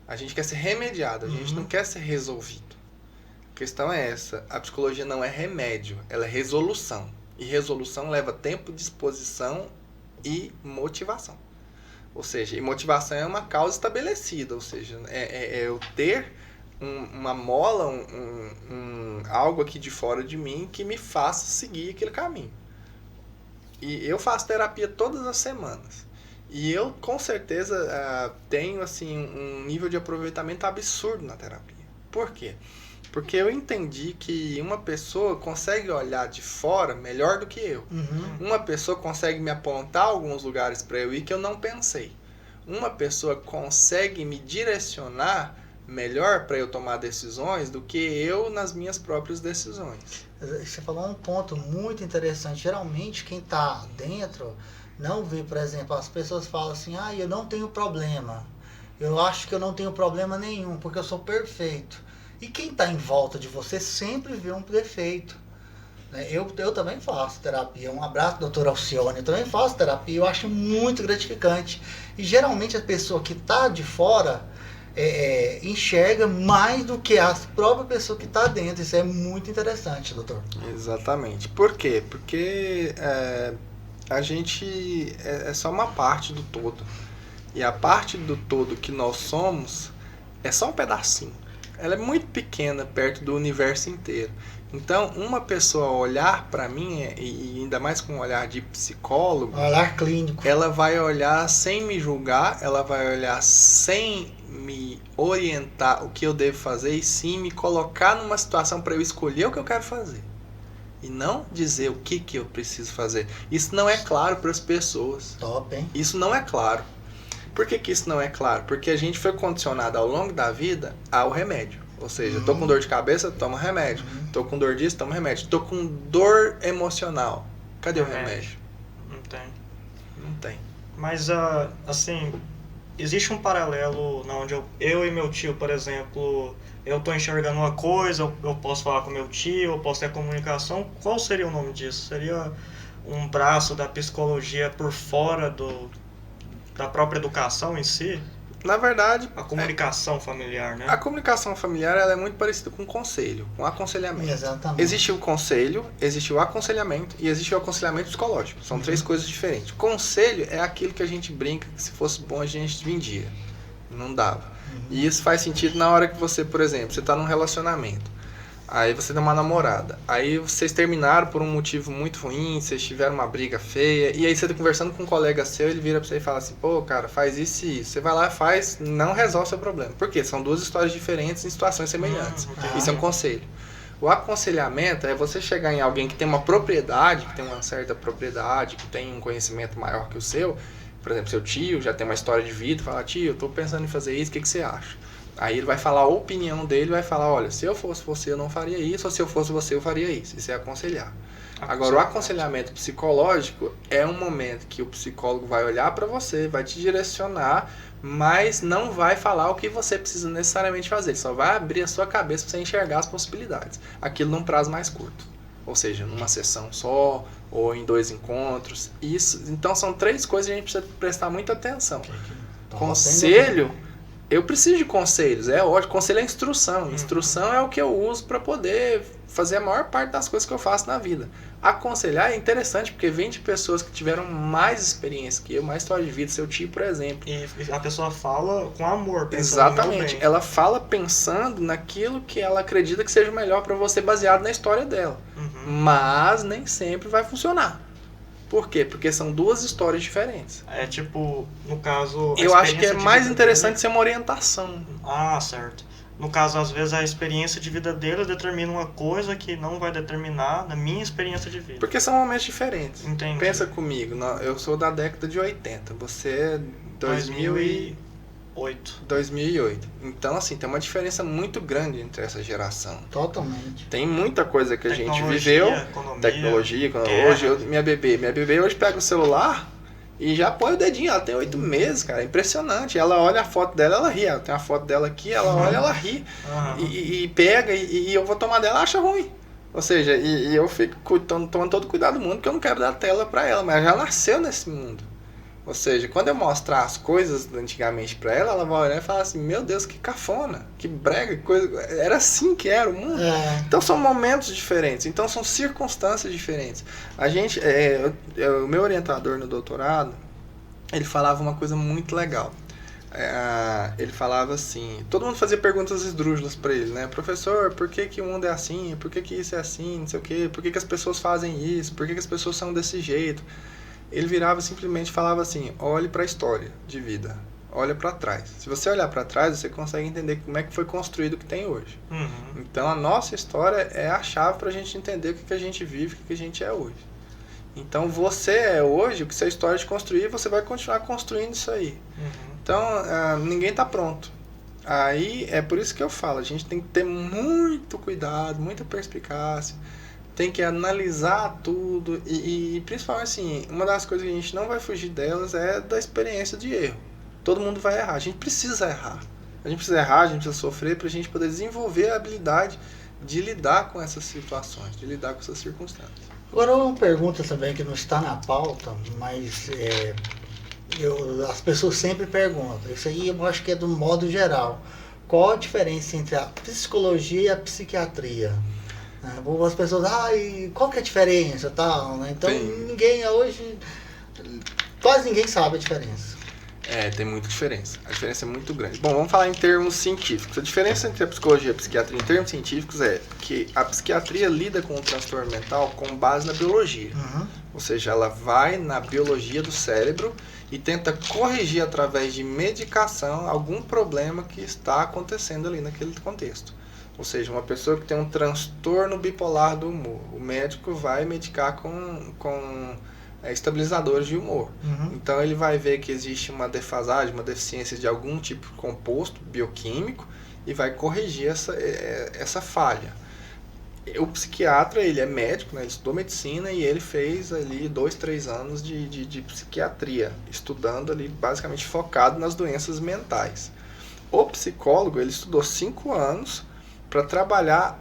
A gente quer ser remediado, a gente não quer ser resolvido. A questão é essa, a psicologia não é remédio, ela é resolução. E resolução leva tempo, disposição e motivação. Ou seja, e motivação é uma causa estabelecida. Ou seja, é eu ter uma mola, algo aqui de fora de mim que me faça seguir aquele caminho. E eu faço terapia todas as semanas. E eu, com certeza, tenho assim, um nível de aproveitamento absurdo na terapia. Por quê? Porque eu entendi que uma pessoa consegue olhar de fora melhor do que eu. Uma pessoa consegue me apontar alguns lugares para eu ir que eu não pensei. Uma pessoa consegue me direcionar melhor para eu tomar decisões do que eu nas minhas próprias decisões. Você falou um ponto muito interessante. Geralmente quem está dentro não vê, por exemplo, as pessoas falam assim, eu não tenho problema. Eu acho que eu não tenho problema nenhum, porque eu sou perfeito. E quem está em volta de você sempre vê um defeito. Eu também faço terapia. Um abraço, doutora Alcione. Eu também faço terapia. Eu acho muito gratificante. E geralmente a pessoa que está de fora enxerga mais do que a própria pessoa que está dentro. Isso é muito interessante, doutor. Exatamente. Por quê? Porque a gente é só uma parte do todo. E a parte do todo que nós somos é só um pedacinho. Ela é muito pequena perto do universo inteiro. Então, uma pessoa olhar para mim, e ainda mais com um olhar de psicólogo... Olhar clínico. Ela vai olhar sem me julgar, ela vai olhar sem me orientar o que eu devo fazer, e sim me colocar numa situação para eu escolher o que eu quero fazer. E não dizer o que eu preciso fazer. Isso não é claro para as pessoas. Top, hein? Isso não é claro. Por que isso não é claro? Porque a gente foi condicionado ao longo da vida ao remédio. Ou seja, tô com dor de cabeça, toma remédio. Tô com dor disso, toma remédio. Tô com dor emocional. Cadê o remédio? Não tem. Não tem. Mas, assim, existe um paralelo onde eu e meu tio, por exemplo, eu tô enxergando uma coisa, eu posso falar com meu tio, eu posso ter comunicação. Qual seria o nome disso? Seria um braço da psicologia por fora da própria educação em si? Na verdade... A comunicação familiar, né? A comunicação familiar ela é muito parecida com o conselho, com aconselhamento. Exatamente. Existe o conselho, existe o aconselhamento e existe o aconselhamento psicológico. São três coisas diferentes. Conselho é aquilo que a gente brinca que se fosse bom a gente vendia. Não dava. E isso faz sentido na hora que você, por exemplo, você está num relacionamento. Aí você tem uma namorada. Aí vocês terminaram por um motivo muito ruim, vocês tiveram uma briga feia. E aí você tá conversando com um colega seu, ele vira pra você e fala assim, pô, cara, faz isso e isso. Você vai lá e faz, não resolve seu problema. Por quê? São duas histórias diferentes em situações semelhantes. Isso é um conselho. O aconselhamento é você chegar em alguém que tem uma propriedade, que tem uma certa propriedade, que tem um conhecimento maior que o seu. Por exemplo, seu tio já tem uma história de vida, fala, tio, eu tô pensando em fazer isso, o que você acha? Aí ele vai falar a opinião dele, vai falar, olha, se eu fosse você eu não faria isso, ou se eu fosse você eu faria isso. Isso é aconselhar. Agora, o aconselhamento psicológico é um momento que o psicólogo vai olhar para você, vai te direcionar, mas não vai falar o que você precisa necessariamente fazer. Ele só vai abrir a sua cabeça para você enxergar as possibilidades. Aquilo num prazo mais curto. Ou seja, numa sessão só, ou em 2 encontros. Isso, então são 3 coisas que a gente precisa prestar muita atenção. Conselho... Eu preciso de conselhos, é ótimo. Conselho é instrução. Instrução é o que eu uso para poder fazer a maior parte das coisas que eu faço na vida. Aconselhar é interessante porque vem de pessoas que tiveram mais experiência que eu, mais história de vida, seu tio, por exemplo. E a pessoa fala com amor, pensando Exatamente. no bem. Ela fala pensando naquilo que ela acredita que seja o melhor para você, baseado na história dela. Mas nem sempre vai funcionar. Por quê? Porque são 2 histórias diferentes. É tipo, no caso... Eu acho que é mais interessante ser uma orientação. Ah, certo. No caso, às vezes, a experiência de vida dele determina uma coisa que não vai determinar na minha experiência de vida. Porque são momentos diferentes. Entendi. Pensa comigo, eu sou da década de 80, você é 2008. 2008. Então, assim, tem uma diferença muito grande entre essa geração. Totalmente. Tem muita coisa que a gente Tecnologia, viveu. economia, Tecnologia. guerra. Hoje, minha bebê hoje pega o celular e já põe o dedinho. Ela tem 8 meses, cara. É impressionante. Ela olha a foto dela, ela ri. Ela tem a foto dela aqui, ela olha, ela ri. E pega, e eu vou tomar dela, acha ruim. Ou seja, e eu fico tomando todo cuidado do mundo, porque eu não quero dar tela pra ela. Mas ela já nasceu nesse mundo. Ou seja, quando eu mostrar as coisas antigamente pra ela, ela vai olhar e falar assim, meu Deus, que cafona, que brega, que coisa... Era assim que era o mundo. Então são momentos diferentes, então são circunstâncias diferentes. A gente, o meu orientador no doutorado, ele falava uma coisa muito legal. Ele falava assim, todo mundo fazia perguntas esdrúxulas pra ele, né? Professor, por que o mundo é assim? Por que isso é assim? Não sei o quê. Por que as pessoas fazem isso? Por que as pessoas são desse jeito? Ele virava e simplesmente falava assim, olhe para a história de vida, olha para trás. Se você olhar para trás, você consegue entender como é que foi construído o que tem hoje. Então a nossa história é a chave para a gente entender o que a gente vive, o que a gente é hoje. Então você é hoje o que sua história te construir, você vai continuar construindo isso aí. Então ninguém está pronto. Aí é por isso que eu falo, a gente tem que ter muito cuidado, muita perspicácia. Tem que analisar tudo e principalmente assim, uma das coisas que a gente não vai fugir delas é da experiência de erro. Todo mundo vai errar, a gente precisa errar. A gente precisa errar, a gente precisa sofrer para a gente poder desenvolver a habilidade de lidar com essas situações, de lidar com essas circunstâncias. Agora uma pergunta também que não está na pauta, mas as pessoas sempre perguntam, isso aí eu acho que é do modo geral. Qual a diferença entre a psicologia e a psiquiatria? As pessoas, e qual que é a diferença, tal, né? Então ninguém hoje, quase ninguém sabe a diferença. Tem muita diferença. A diferença é muito grande. Bom, vamos falar em termos científicos. A diferença entre a psicologia e a psiquiatria em termos científicos é que a psiquiatria lida com o transtorno mental com base na biologia. Ou seja, ela vai na biologia do cérebro e tenta corrigir através de medicação algum problema que está acontecendo ali naquele contexto. Ou seja, uma pessoa que tem um transtorno bipolar do humor, o médico vai medicar com estabilizadores de humor. Então ele vai ver que existe uma defasagem, uma deficiência de algum tipo de composto bioquímico e vai corrigir essa falha. O psiquiatra, ele é médico, né? Ele estudou medicina e ele fez ali 2-3 anos de psiquiatria, estudando ali basicamente focado nas doenças mentais. O psicólogo, ele estudou 5 anos para trabalhar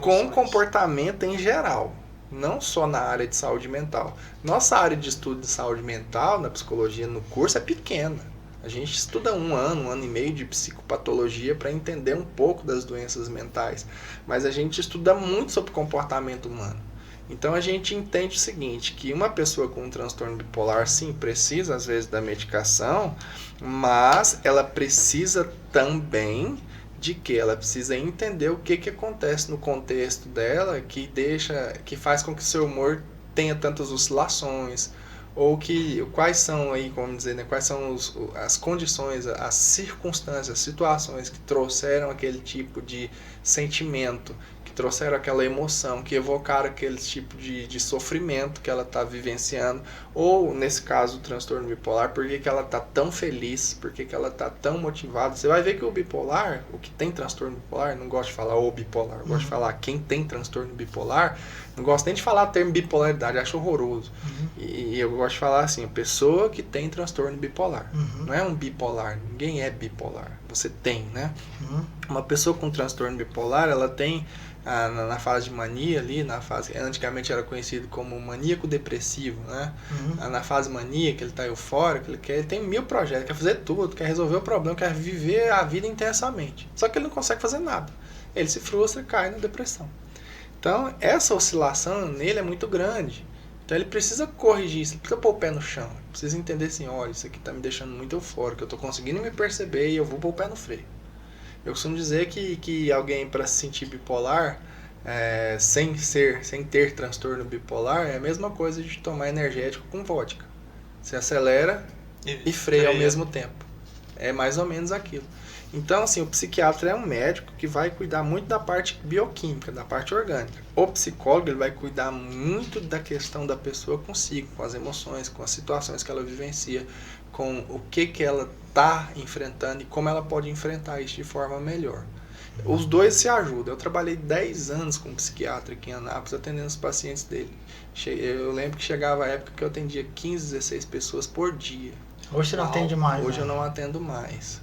com comportamento em geral, não só na área de saúde mental. Nossa área de estudo de saúde mental, na psicologia, no curso, é pequena. A gente estuda um ano e meio de psicopatologia para entender um pouco das doenças mentais, mas a gente estuda muito sobre comportamento humano. Então a gente entende o seguinte, que uma pessoa com um transtorno bipolar, sim, precisa às vezes da medicação, mas ela precisa também de que ela precisa entender o que acontece no contexto dela que faz com que seu humor tenha tantas oscilações, ou quais são aí, como dizer, né, quais são as condições, as circunstâncias, as situações que trouxeram aquele tipo de sentimento, que trouxeram aquela emoção, que evocaram aquele tipo de sofrimento que ela está vivenciando, ou nesse caso o transtorno bipolar, por que ela está tão feliz, por que ela está tão motivada. Você vai ver que o bipolar, o que tem transtorno bipolar, não gosto de falar o bipolar, eu gosto de falar quem tem transtorno bipolar, não gosto nem de falar o termo bipolaridade, acho horroroso. E eu gosto de falar assim, a pessoa que tem transtorno bipolar, não é um bipolar, ninguém é bipolar, você tem, né? Uma pessoa com transtorno bipolar, ela tem na fase de mania ali, na fase antigamente era conhecido como maníaco depressivo, né? Na fase mania, que ele está eufórico, ele tem 1000 projetos, quer fazer tudo, quer resolver o problema, quer viver a vida intensamente. Só que ele não consegue fazer nada. Ele se frustra e cai na depressão. Então, essa oscilação nele é muito grande. Então, ele precisa corrigir isso, ele precisa pôr o pé no chão. Ele precisa entender assim, olha, isso aqui está me deixando muito eufórico, eu estou conseguindo me perceber e eu vou pôr o pé no freio. Eu costumo dizer que alguém, para se sentir bipolar, sem ter transtorno bipolar, é a mesma coisa de tomar energético com vodka. Você acelera e freia ao mesmo tempo. É mais ou menos aquilo. Então, assim, o psiquiatra é um médico que vai cuidar muito da parte bioquímica, da parte orgânica. O psicólogo ele vai cuidar muito da questão da pessoa consigo, com as emoções, com as situações que ela vivencia, com o que ela está enfrentando e como ela pode enfrentar isso de forma melhor. Os dois se ajudam. Eu trabalhei 10 anos com um psiquiatra aqui em Anápolis, atendendo os pacientes dele. Eu lembro que chegava a época que eu atendia 15, 16 pessoas por dia. Hoje você não atende mais, Hoje né? eu não atendo mais.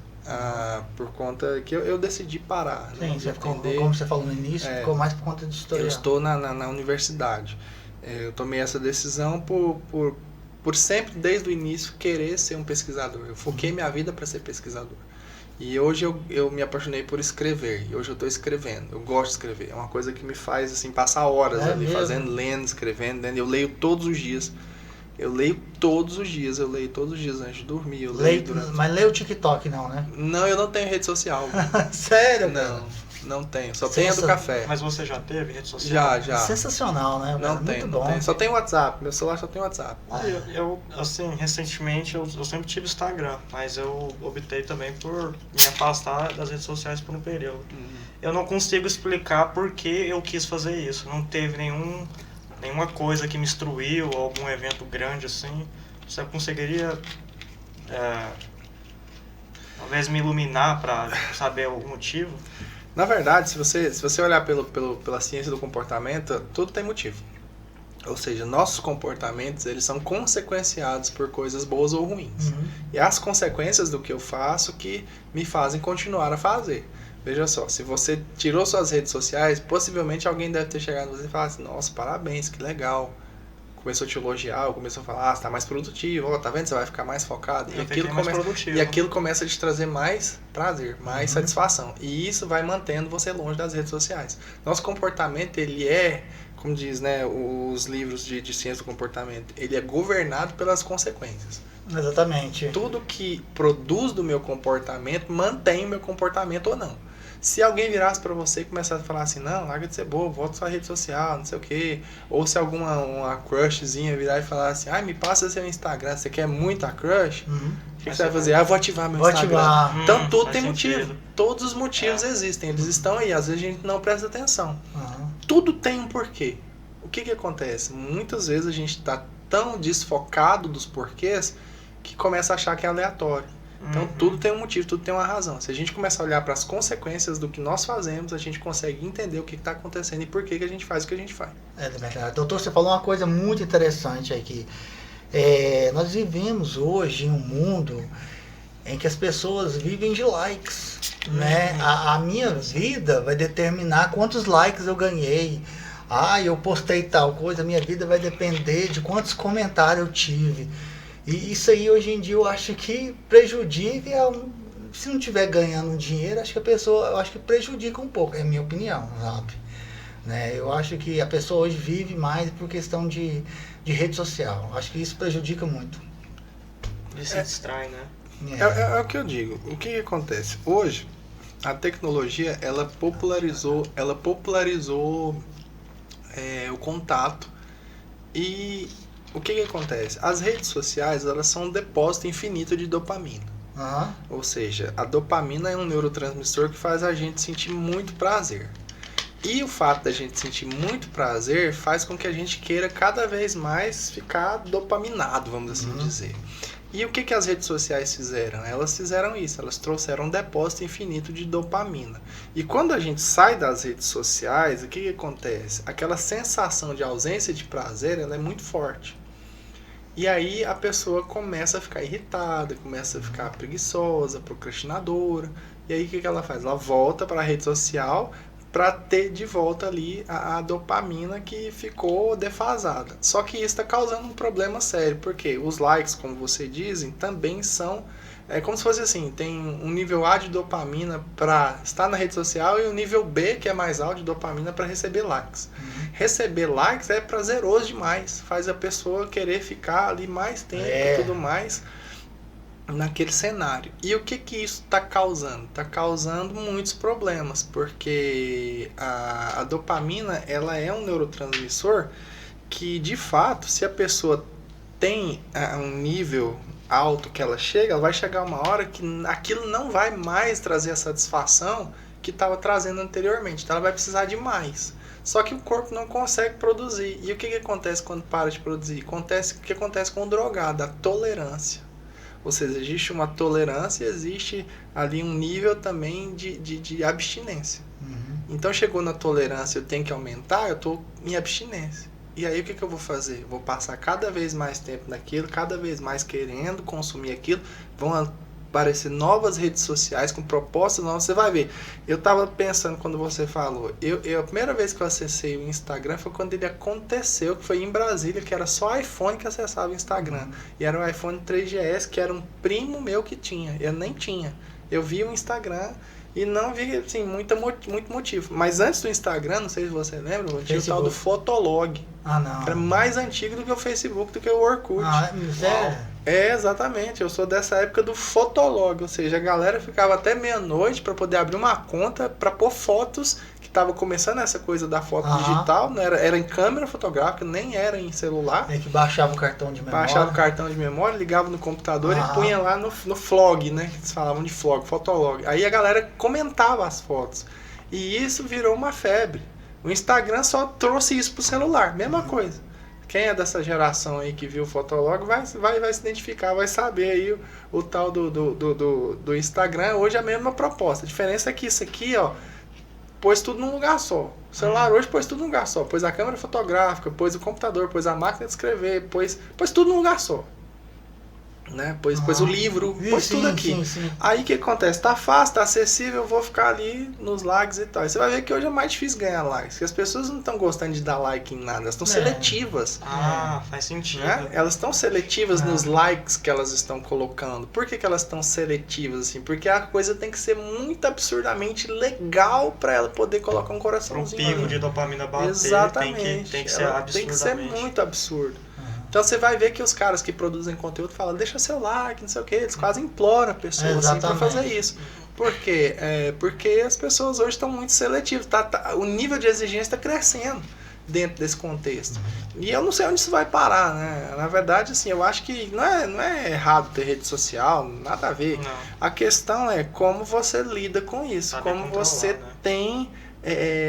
Por conta que eu decidi parar. Sim, né, você ficou, atender. como você falou no início, ficou mais por conta de historial. Eu estou na universidade. Eu tomei essa decisão por sempre, desde o início, querer ser um pesquisador. Eu foquei minha vida para ser pesquisador. E hoje eu me apaixonei por escrever. E hoje eu estou escrevendo. Eu gosto de escrever. É uma coisa que me faz assim, passar horas ali, mesmo? fazendo, lendo, escrevendo. Eu leio todos os dias. Eu leio todos os dias antes de dormir. Mas lê o TikTok não, né? Não, eu não tenho rede social. Sério? Não tenho. Só tenho a do café. Mas você já teve rede social? Já. Sensacional, né? Não Muito tenho, bom. não tenho. Só tenho WhatsApp. Meu celular só tem WhatsApp. Eu assim, recentemente, eu sempre tive Instagram, mas eu optei também por me afastar das redes sociais por um período. Eu não consigo explicar por que eu quis fazer isso. Não teve nenhuma coisa que me instruiu, algum evento grande assim. Você conseguiria talvez me iluminar para saber o motivo? Na verdade, se você olhar pela ciência do comportamento, tudo tem motivo. Ou seja, nossos comportamentos eles são consequenciados por coisas boas ou ruins. E as consequências do que eu faço que me fazem continuar a fazer. Veja só, se você tirou suas redes sociais, possivelmente alguém deve ter chegado em você e falado assim, nossa, parabéns, que legal. Começou a te elogiar, ou começou a falar, você tá mais produtivo, tá vendo? Você vai ficar mais focado. E aquilo começa a te trazer mais prazer, mais satisfação. E isso vai mantendo você longe das redes sociais. Nosso comportamento, ele é, como diz, né, os livros de ciência do comportamento, ele é governado pelas consequências. Exatamente. Tudo que produz do meu comportamento, mantém o meu comportamento ou não. Se alguém virasse pra você e começasse a falar assim, não, larga de ser bobo, volta sua rede social, não sei o quê. Ou se uma crushzinha virar e falar assim, me passa seu Instagram, você quer muito a crush? O que você vai fazer? Vou ativar meu Instagram. Então tudo tem motivo. Todos os motivos existem, eles estão aí, às vezes a gente não presta atenção. Tudo tem um porquê. O que acontece? Muitas vezes a gente está tão desfocado dos porquês que começa a achar que é aleatório. Então tudo tem um motivo, tudo tem uma razão. Se a gente começar a olhar para as consequências do que nós fazemos, a gente consegue entender o que está acontecendo e por que a gente faz o que a gente faz. É verdade. Doutor, você falou uma coisa muito interessante aqui. Nós vivemos hoje em um mundo em que as pessoas vivem de likes. Né? A minha vida vai determinar quantos likes eu ganhei. Eu postei tal coisa, a minha vida vai depender de quantos comentários eu tive. E isso aí hoje em dia eu acho que prejudica, se não estiver ganhando dinheiro, acho que a pessoa, eu acho que prejudica um pouco, é a minha opinião, sabe? Né? Eu acho que a pessoa hoje vive mais por questão de rede social. Acho que isso prejudica muito. E se distrai, né? É o que eu digo. O que acontece? Hoje, a tecnologia, ela popularizou o contato. E o que acontece? As redes sociais, elas são um depósito infinito de dopamina. Ou seja, a dopamina é um neurotransmissor que faz a gente sentir muito prazer. E o fato da gente sentir muito prazer faz com que a gente queira cada vez mais ficar dopaminado, vamos assim dizer. E o que as redes sociais fizeram? Elas fizeram isso, elas trouxeram um depósito infinito de dopamina. E quando a gente sai das redes sociais, o que acontece? Aquela sensação de ausência de prazer, ela é muito forte. E aí a pessoa começa a ficar irritada, começa a ficar preguiçosa, procrastinadora. E aí o que ela faz? Ela volta para a rede social para ter de volta ali a dopamina que ficou defasada. Só que isso está causando um problema sério, porque os likes, como você dizem, também são... É como se fosse assim, tem um nível A de dopamina para estar na rede social e o nível B, que é mais alto, de dopamina para receber likes. Receber likes é prazeroso demais, faz a pessoa querer ficar ali mais tempo e tudo mais naquele cenário. E o que isso está causando? Está causando muitos problemas, porque a dopamina, ela é um neurotransmissor que, de fato, se a pessoa tem um nível alto que ela chega, ela vai chegar uma hora que aquilo não vai mais trazer a satisfação que estava trazendo anteriormente. Então ela vai precisar de mais. Só que o corpo não consegue produzir. E o que acontece quando para de produzir? O que acontece com o drogado? A tolerância. Ou seja, existe uma tolerância e existe ali um nível também de abstinência. Então chegou na tolerância, eu tenho que aumentar, eu estou em abstinência. E aí o que eu vou fazer? Vou passar cada vez mais tempo naquilo, cada vez mais querendo consumir aquilo. Vão aparecer novas redes sociais com propostas novas. Você vai ver. Eu estava pensando quando você falou. A primeira vez que eu acessei o Instagram foi quando ele aconteceu, que foi em Brasília, que era só iPhone que acessava o Instagram. E era um iPhone 3GS, que era um primo meu que tinha. Eu nem tinha. Eu vi o Instagram e não vi assim, muito motivo. Mas antes do Instagram, não sei se você lembra, tinha o tal do Fotolog. Não. Era mais antigo do que o Facebook, do que o Orkut. Sério? Exatamente. Eu sou dessa época do Fotolog. Ou seja, a galera ficava até meia-noite para poder abrir uma conta para pôr fotos, que estava começando essa coisa da foto digital. Né? Era em câmera fotográfica, nem era em celular. É que baixava o cartão de memória. Baixava o cartão de memória, ligava no computador e punha lá no flog, né? Que eles falavam de flog, Fotolog. Aí a galera comentava as fotos. E isso virou uma febre. O Instagram só trouxe isso pro celular, mesma coisa. Quem é dessa geração aí que viu o Fotolog vai se identificar, vai saber aí o tal do Instagram. Hoje é a mesma proposta. A diferença é que isso aqui, ó, pôs tudo num lugar só. O celular hoje pôs tudo num lugar só. Pôs a câmera fotográfica, pôs o computador, pôs a máquina de escrever, pôs tudo num lugar só. Né? Pôs o livro, pôs tudo aqui. Sim. Aí o que acontece? Tá fácil, tá acessível, eu vou ficar ali nos likes e tal. E você vai ver que hoje é mais difícil ganhar likes, porque as pessoas não estão gostando de dar like em nada, elas estão seletivas. Faz sentido. Né? Elas estão seletivas nos likes que elas estão colocando. Por que elas estão seletivas assim? Porque a coisa tem que ser muito absurdamente legal para ela poder colocar um coraçãozinho. Para um pico de dopamina bater, exatamente. Tem que ser absurdamente. Tem que ser muito absurdo. Então você vai ver que os caras que produzem conteúdo falam, deixa seu like, não sei o que, eles quase imploram a pessoa assim, para fazer isso. Por quê? Porque as pessoas hoje estão muito seletivas, o nível de exigência está crescendo dentro desse contexto. E eu não sei onde isso vai parar, né? Na verdade, assim, eu acho que não é errado ter rede social, nada a ver. Não. A questão é como você lida com isso, como você tem...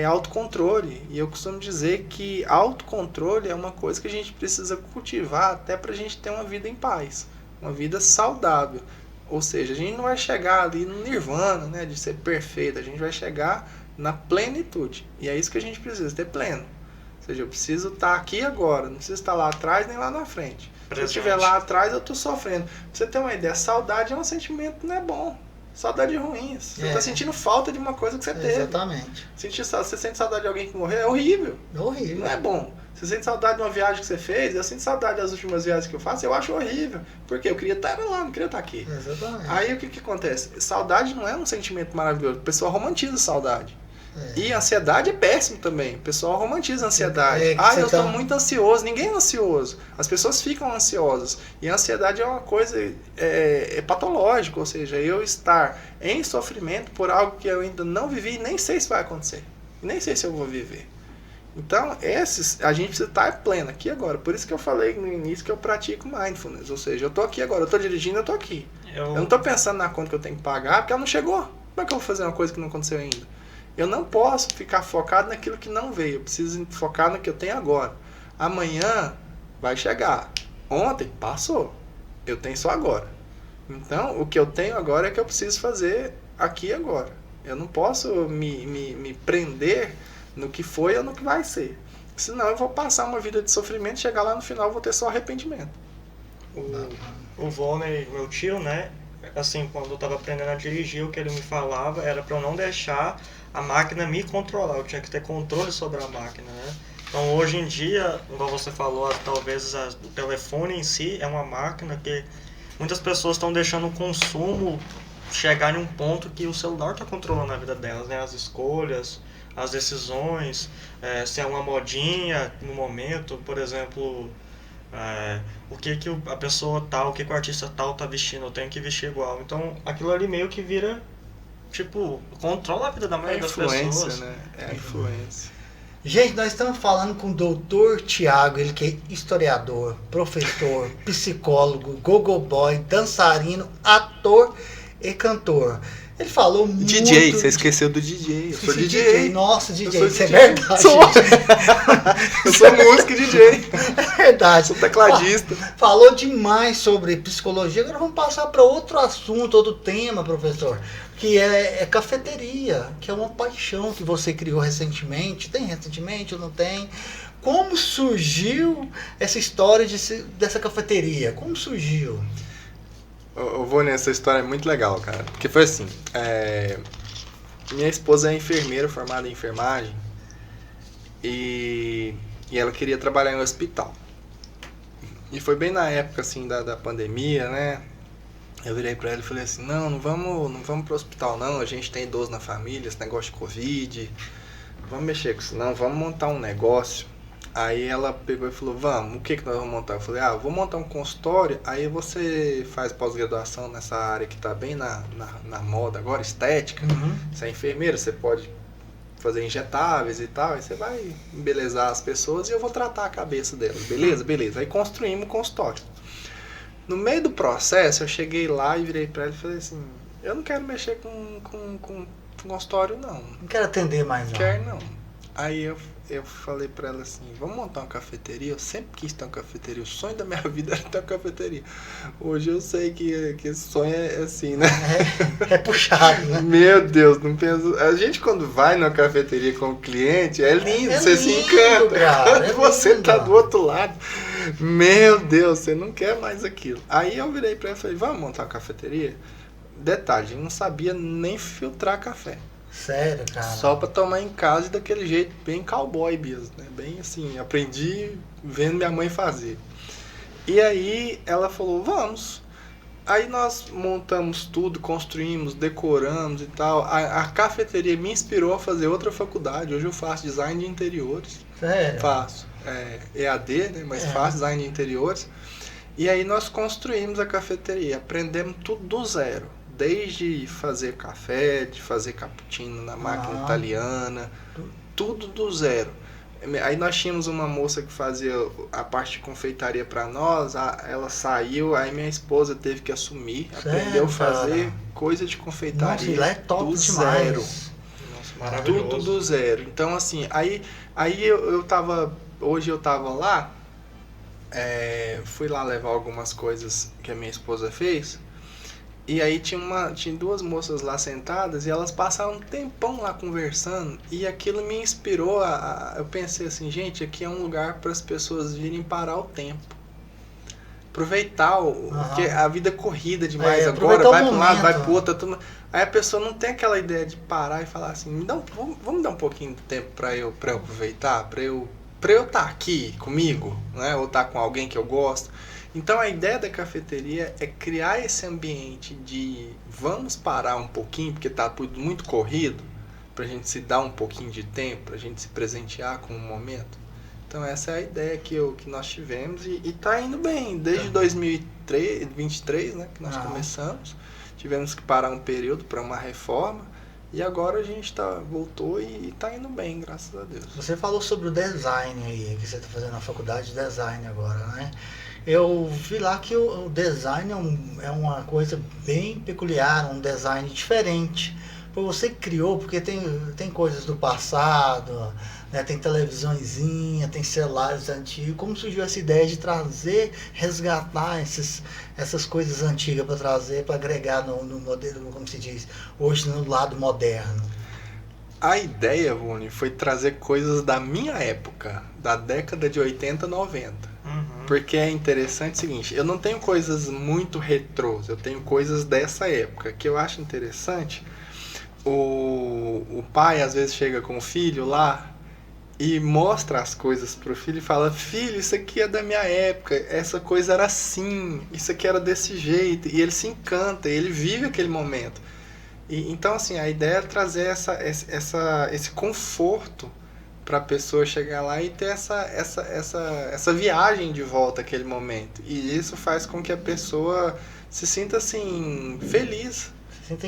autocontrole. E eu costumo dizer que autocontrole é uma coisa que a gente precisa cultivar até pra gente ter uma vida em paz, uma vida saudável. Ou seja, a gente não vai chegar ali no nirvana, né, de ser perfeito, a gente vai chegar na plenitude. E é isso que a gente precisa, ter pleno. Ou seja, eu preciso estar aqui agora, não preciso estar lá atrás nem lá na frente. Se eu estiver lá atrás, eu estou sofrendo. Pra você ter uma ideia, saudade é um sentimento não é bom. Saudade ruim. Você está sentindo falta de uma coisa que você teve. Exatamente. Você sente saudade de alguém que morreu, é horrível. É horrível. Não é bom. Você sente saudade de uma viagem que você fez, eu sinto saudade das últimas viagens que eu faço, eu acho horrível. Porque eu queria estar lá, não queria estar aqui. Exatamente. Aí o que acontece? Saudade não é um sentimento maravilhoso. O pessoal romantiza a saudade. E a ansiedade é péssimo também. O pessoal romantiza a ansiedade. Eu estou muito ansioso. Ninguém é ansioso. As pessoas ficam ansiosas. E a ansiedade é uma coisa patológica. Ou seja, eu estar em sofrimento por algo que eu ainda não vivi e nem sei se vai acontecer. Nem sei se eu vou viver. Então, a gente precisa estar pleno aqui agora. Por isso que eu falei no início que eu pratico mindfulness. Ou seja, eu estou aqui agora. Eu estou dirigindo, eu estou aqui. Eu não estou pensando na conta que eu tenho que pagar porque ela não chegou. Como é que eu vou fazer uma coisa que não aconteceu ainda? Eu não posso ficar focado naquilo que não veio. Eu preciso focar no que eu tenho agora. Amanhã vai chegar. Ontem passou. Eu tenho só agora. Então, o que eu tenho agora é que eu preciso fazer aqui e agora. Eu não posso me prender no que foi ou no que vai ser. Senão eu vou passar uma vida de sofrimento e chegar lá no final eu vou ter só arrependimento. O Volney, meu tio, né? Assim, quando eu tava aprendendo a dirigir, o que ele me falava era para eu não deixar a máquina me controlar, eu tinha que ter controle sobre a máquina, né? Então hoje em dia, como você falou, talvez o telefone em si é uma máquina que muitas pessoas estão deixando o consumo chegar em um ponto que o celular está controlando a vida delas, né? As escolhas, as decisões, se é uma modinha no momento, por exemplo, o que a pessoa tal, o que o artista tal tá vestindo, eu tenho que vestir igual. Então aquilo ali meio que vira, tipo, controla a vida da maioria das pessoas. Né? É a influência. Gente, nós estamos falando com o doutor Tiago, ele que é historiador, professor, psicólogo, gogoboy, dançarino, ator e cantor. Ele falou muito... DJ, você esqueceu do DJ. Eu sou DJ. Nossa, DJ, isso DJ. é verdade. Eu sou músico e DJ. É verdade. Sou tecladista. Falou demais sobre psicologia. Agora vamos passar para outro assunto, outro tema, professor. Que é cafeteria, que é uma paixão que você criou recentemente. Tem recentemente ou não tem? Como surgiu essa história dessa cafeteria? Como surgiu? Eu vou nessa história, é muito legal, cara. Porque foi assim, minha esposa é enfermeira, formada em enfermagem, e ela queria trabalhar em um hospital. E foi bem na época, assim, da pandemia, né? Eu virei pra ela e falei assim, não vamos pro hospital não, a gente tem idoso na família, esse negócio de Covid, não vamos mexer com isso não, vamos montar um negócio. Aí ela pegou e falou, vamos, o que nós vamos montar? Eu falei, eu vou montar um consultório, aí você faz pós-graduação nessa área que tá bem na moda agora, estética. Você é enfermeira, você pode fazer injetáveis e tal, aí você vai embelezar as pessoas e eu vou tratar a cabeça delas, beleza? Beleza. Aí construímos o consultório. No meio do processo, eu cheguei lá e virei pra ela e falei assim, eu não quero mexer com consultório não. Não quero atender mais não. Quero não. Aí eu falei pra ela assim, vamos montar uma cafeteria? Eu sempre quis ter uma cafeteria, o sonho da minha vida era ter uma cafeteria. Hoje eu sei que esse sonho é assim, né? É puxado, né? Meu Deus, não penso... A gente quando vai numa cafeteria como cliente, é lindo, você se encanta. Cara, você tá do outro lado. Meu Deus, você não quer mais aquilo. Aí eu virei pra ela e falei, vamos montar uma cafeteria? Detalhe, eu não sabia nem filtrar café. Sério, cara? Só pra tomar em casa e daquele jeito bem cowboy mesmo, né? Bem assim, aprendi vendo minha mãe fazer. E aí ela falou, vamos. Aí nós montamos tudo, construímos, decoramos e tal. A cafeteria me inspirou a fazer outra faculdade. Hoje eu faço design de interiores. Sério? Faço. EAD, né? Mas faço design de interiores. E aí nós construímos a cafeteria, aprendemos tudo do zero. Desde fazer café, de fazer cappuccino na máquina italiana, tudo do zero. Aí nós tínhamos uma moça que fazia a parte de confeitaria para nós, ela saiu, aí minha esposa teve que assumir, aprendeu a fazer coisa de confeitaria. Nossa, lá é top do demais. Zero. Nossa, maravilhoso. Tudo do zero. Então assim, aí hoje eu tava lá, fui lá levar algumas coisas que a minha esposa fez. E aí tinha duas moças lá sentadas e elas passaram um tempão lá conversando e aquilo me inspirou eu pensei assim, gente, aqui é um lugar para as pessoas virem parar o tempo. Aproveitar porque a vida é corrida demais agora, vai para um lado, vai pro outro. Aí a pessoa não tem aquela ideia de parar e falar assim, vamos dar um pouquinho de tempo para eu aproveitar, para eu para eu estar aqui comigo, né, ou estar com alguém que eu gosto. Então a ideia da cafeteria é criar esse ambiente de vamos parar um pouquinho, porque está tudo muito corrido, para a gente se dar um pouquinho de tempo, para a gente se presentear com um momento. Então essa é a ideia que nós tivemos e está indo bem. Desde 2023, né, que nós começamos, tivemos que parar um período para uma reforma e agora a gente voltou e está indo bem, graças a Deus. Você falou sobre o design aí, que você está fazendo na faculdade de design agora, né? Eu vi lá que o design é uma coisa bem peculiar, um design diferente. Você criou, porque tem coisas do passado, né? Tem televisãozinha, tem celulares antigos. Como surgiu essa ideia de trazer, resgatar essas coisas antigas para trazer, para agregar no modelo, como se diz, hoje no lado moderno? A ideia, Rony, foi trazer coisas da minha época, da década de 80, 90. Porque é interessante o seguinte, eu não tenho coisas muito retrôs, eu tenho coisas dessa época, que eu acho interessante. O pai às vezes chega com o filho lá e mostra as coisas pro filho e fala: filho, isso aqui é da minha época, essa coisa era assim, isso aqui era desse jeito, e ele se encanta, ele vive aquele momento. Então assim, a ideia é trazer esse conforto para a pessoa chegar lá e ter essa viagem de volta àquele momento. E isso faz com que a pessoa se sinta assim, feliz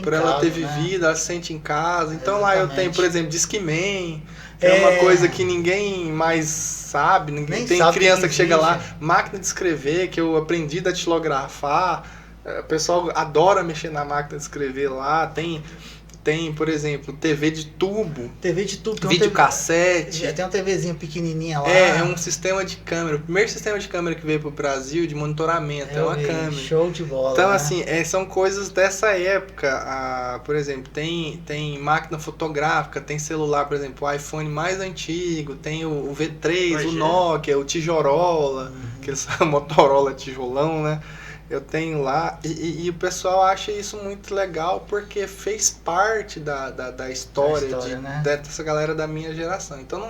por ela ter vivido, ela se sente em casa. Então lá eu tenho, por exemplo, Discman, que é uma coisa que ninguém mais sabe, ninguém tem criança que chega lá, máquina de escrever, que eu aprendi a datilografar, o pessoal adora mexer na máquina de escrever lá, tem, por exemplo, TV de tubo, videocassete. Tem uma TVzinha pequenininha lá. É um sistema de câmera. O primeiro sistema de câmera que veio pro Brasil de monitoramento, é uma câmera. Show de bola. Então, né? assim, são coisas dessa época. Por exemplo, tem máquina fotográfica, tem celular, por exemplo, o iPhone mais antigo, tem o V3, o Nokia, o Tijorola, aqueles Motorola tijolão, né? Eu tenho lá, e o pessoal acha isso muito legal porque fez parte da história né? dessa galera da minha geração. Então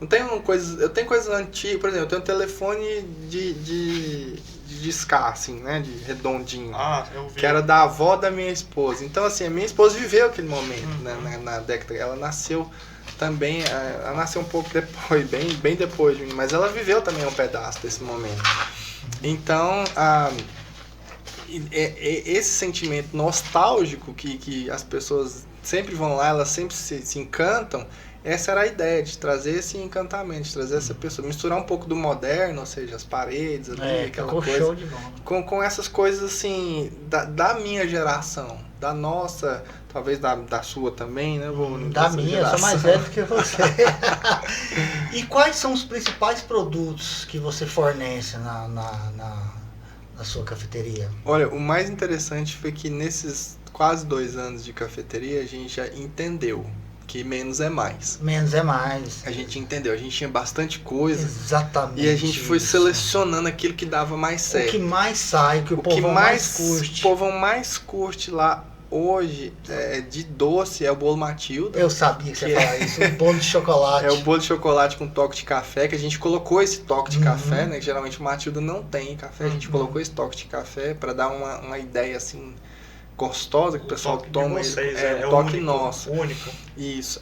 não tem coisas. Eu tenho coisas antigas, por exemplo, eu tenho um telefone de discar, assim, né? De redondinho. Eu vi. Que era da avó da minha esposa. Então, assim, a minha esposa viveu aquele momento, né, na década. Ela nasceu também, ela nasceu um pouco depois, bem depois de mim, mas ela viveu também um pedaço desse momento. Então, esse sentimento nostálgico que as pessoas sempre vão lá, elas sempre se encantam, essa era a ideia, de trazer esse encantamento, de trazer essa pessoa, misturar um pouco do moderno, ou seja, as paredes ali, aquela coisa, show de bola. com essas coisas assim, da minha geração, da nossa, talvez da sua também, né? Da minha, eu sou mais velho que você. E quais são os principais produtos que você fornece na sua cafeteria? Olha, o mais interessante foi que nesses quase 2 anos de cafeteria a gente já entendeu que menos é mais. Menos é mais. A gente entendeu, a gente tinha bastante coisa. Exatamente. E a gente foi selecionando aquilo que dava mais certo. O que mais sai, que o povo mais curte. O povo mais curte lá hoje, de doce, é o bolo Matilda. Eu sabia que você ia falar isso, o bolo de chocolate. É o bolo de chocolate com toque de café, que a gente colocou esse toque de café, né? Que geralmente o Matilda não tem café, a gente colocou esse toque de café para dar uma ideia assim gostosa, que o pessoal toma. É o toque único, nosso. Único. Isso.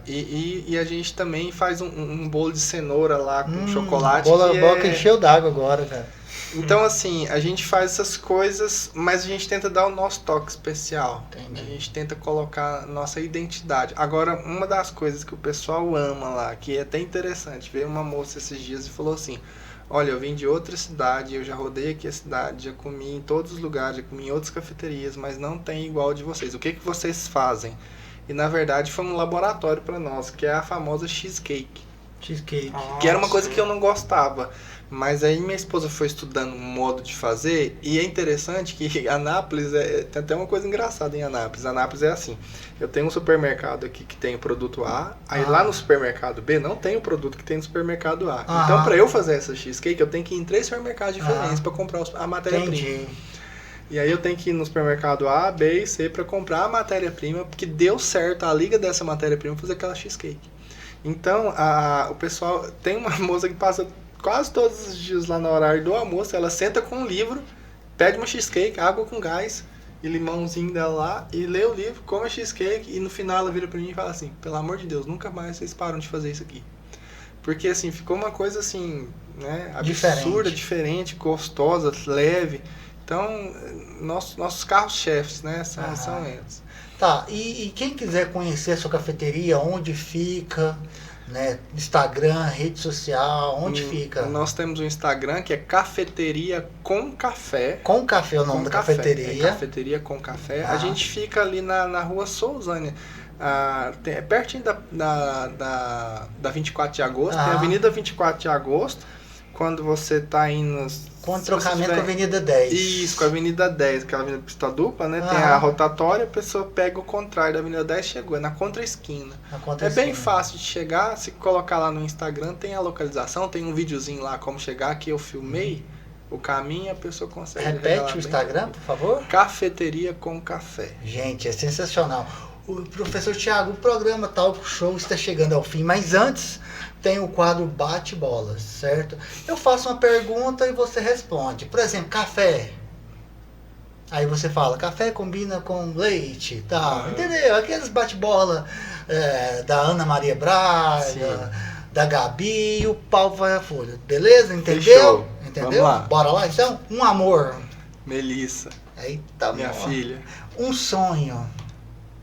E a gente também faz um bolo de cenoura lá com chocolate. A boca encheu d'água agora, cara. Então, assim, a gente faz essas coisas, mas a gente tenta dar o nosso toque especial. Entendi. A gente tenta colocar nossa identidade. Agora, uma das coisas que o pessoal ama lá, que é até interessante, veio uma moça esses dias e falou assim: olha, eu vim de outra cidade, eu já rodei aqui a cidade, já comi em todos os lugares, já comi em outras cafeterias, mas não tem igual de vocês. O que vocês fazem? E, na verdade, foi um laboratório para nós, que é a famosa cheesecake. Que era uma coisa que eu não gostava. Mas aí minha esposa foi estudando um modo de fazer, e é interessante que Anápolis, tem até uma coisa engraçada em Anápolis. Anápolis é assim, eu tenho um supermercado aqui que tem o produto A, aí lá no supermercado B não tem o produto que tem no supermercado A. Então, para eu fazer essa cheesecake, eu tenho que ir em 3 supermercados diferentes para comprar a matéria-prima. E aí eu tenho que ir no supermercado A, B e C para comprar a matéria-prima, porque deu certo a liga dessa matéria-prima fazer aquela cheesecake. Então, o pessoal... Tem uma moça que passa quase todos os dias lá no horário do almoço, ela senta com um livro, pede uma cheesecake, água com gás e limãozinho dela lá, e lê o livro, come a cheesecake, e no final ela vira pra mim e fala assim, pelo amor de Deus, nunca mais vocês param de fazer isso aqui. Porque assim, ficou uma coisa assim, né, absurda, diferente, gostosa, leve. Então, nossos carros-chefes, né, são eles. Tá, e quem quiser conhecer a sua cafeteria, onde fica, né, Instagram, rede social, onde fica? Nós temos um Instagram que é Cafeteria com Café. Com Café é o nome da cafeteria. É Cafeteria com Café. A gente fica ali na rua Sousânia. É pertinho da 24 de agosto. Tem a Avenida 24 de agosto. Quando você tá indo... Com trocamento com a Avenida 10. Isso, com a Avenida 10, aquela avenida pista dupla, né? Tem a rotatória, a pessoa pega o contrário da Avenida 10, chegou, é na contra-esquina. É bem fácil de chegar, se colocar lá no Instagram, tem a localização, tem um videozinho lá como chegar, que eu filmei o caminho, a pessoa consegue... Repete o Instagram, por favor. Cafeteria com Café. Gente, é sensacional. O professor Thiago, o programa Talk Show está chegando ao fim, mas antes... tem o quadro bate-bola, certo? Eu faço uma pergunta e você responde. Por exemplo, café. Aí você fala, café combina com leite, tá? Entendeu? Aqueles bate-bola da Ana Maria Braga, da Gabi, e o pau vai a folha. Beleza? Entendeu? Fechou. Entendeu? Vamos lá. Bora lá então? Um amor. Melissa. Eita, minha filha. Um sonho.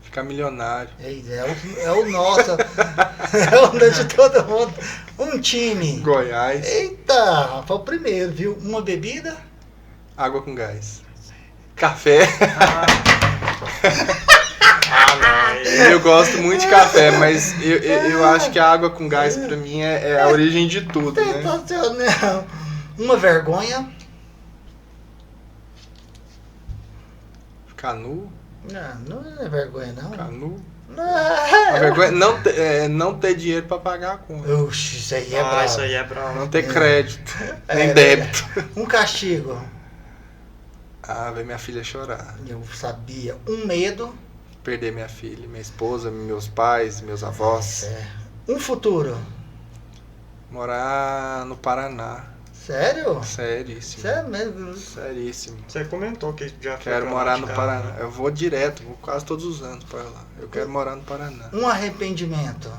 Ficar milionário. É o nosso. É o de todo mundo. Um time. Goiás. Eita, foi o primeiro, viu? Uma bebida. Água com gás. Café. Eu gosto muito de café, mas eu acho que a água com gás pra mim é a origem de tudo, né? Sensacional. Uma vergonha. Ficar nu. Não é vergonha, não. Ficar nu. Não. A vergonha é não ter dinheiro pra pagar a conta. Oxi, isso aí é bravo. Isso aí é bravo. Não ter crédito, nem débito. Um castigo. Ver minha filha chorar. Eu sabia. Um medo. Perder minha filha, minha esposa, meus pais, meus avós. Um futuro. Morar no Paraná. Sério? Seríssimo. Sério mesmo? Seríssimo. Você comentou que já foi Quero pra morar lá de no cá, Paraná. né? Eu vou direto, vou quase todos os anos para lá. Eu quero morar no Paraná. Um arrependimento.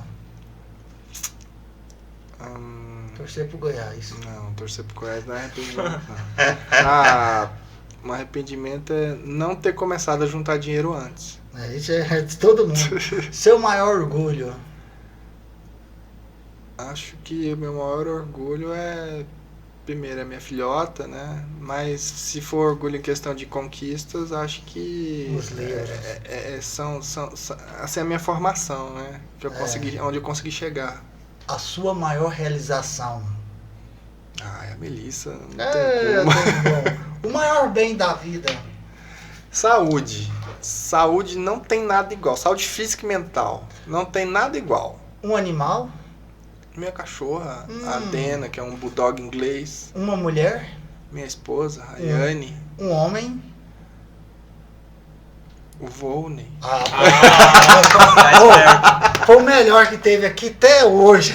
Torcer pro Goiás. Não, torcer pro Goiás não é arrependimento, não. Um arrependimento é não ter começado a juntar dinheiro antes. Isso é de todo mundo. Seu maior orgulho. Acho que o meu maior orgulho é... Primeiro é minha filhota, né? Mas se for orgulho em questão de conquistas, acho que os livros. São assim, a minha formação, né? Que eu consegui, onde eu consegui chegar. A sua maior realização. É a Melissa. Não tem como. O maior bem da vida. Saúde. Saúde não tem nada igual. Saúde física e mental. Não tem nada igual. Um animal. Minha cachorra, a Dena, que é um bulldog inglês. Uma mulher. Minha esposa, a Yane. Um homem. O Volney. Foi o melhor que teve aqui até hoje.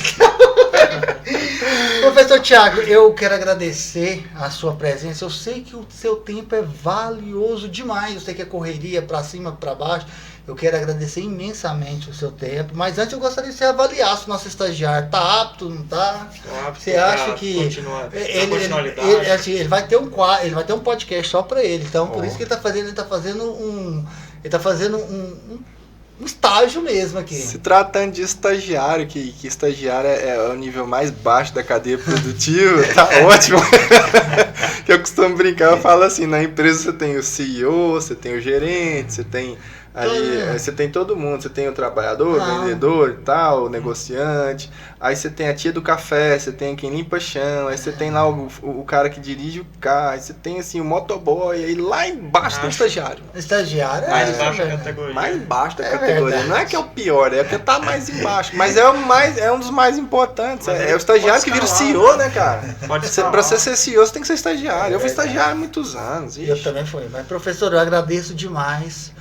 Professor Thiago, eu quero agradecer a sua presença. Eu sei que o seu tempo é valioso demais. Eu sei que é correria para cima, para baixo. Eu quero agradecer imensamente o seu tempo. Mas antes eu gostaria que você avaliasse o nosso estagiário. Tá apto, não tá? Você acha que ele vai ter um podcast só para ele. Então, por isso que ele tá fazendo um estágio mesmo aqui. Se tratando de estagiário, que estagiário é o nível mais baixo da cadeia produtiva, tá ótimo. Que eu costumo brincar, eu falo assim, na empresa você tem o CEO, você tem o gerente, você tem ali, você tem todo mundo, você tem o trabalhador, o vendedor e tal, o negociante, aí você tem a tia do café, você tem quem limpa chão, aí você tem lá o cara que dirige o carro, aí você tem assim o motoboy, aí lá embaixo tem o estagiário. Estagiário mais embaixo da categoria. Mais embaixo da categoria. Verdade. Não é que é o pior, é porque tá mais embaixo. Mas é um dos mais importantes. É o estagiário que vira CEO, né, cara? Pra você ser CEO, você tem que ser estagiário. Eu fui estagiário há muitos anos. Eu também fui. Mas, professor, eu agradeço demais.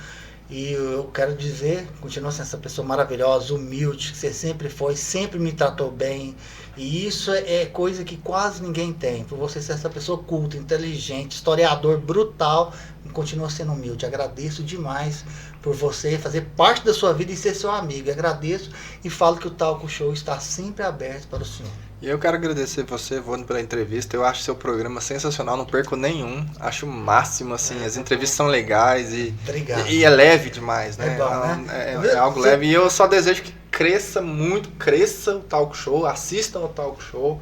E eu quero dizer, continua sendo essa pessoa maravilhosa, humilde, que você sempre foi, sempre me tratou bem. E isso é coisa que quase ninguém tem. Por você ser essa pessoa culta, inteligente, historiador, brutal, continua sendo humilde. Agradeço demais por você fazer parte da sua vida e ser seu amigo. Agradeço e falo que o Talk Show está sempre aberto para o senhor. E eu quero agradecer você, Vônio, pela entrevista. Eu acho seu programa sensacional, não perco nenhum. Acho o máximo, assim, as entrevistas são legais Obrigado. E é leve demais, né? É bom, né? É algo leve. E eu só desejo que cresça muito, cresça o Talk Show, assistam ao Talk Show,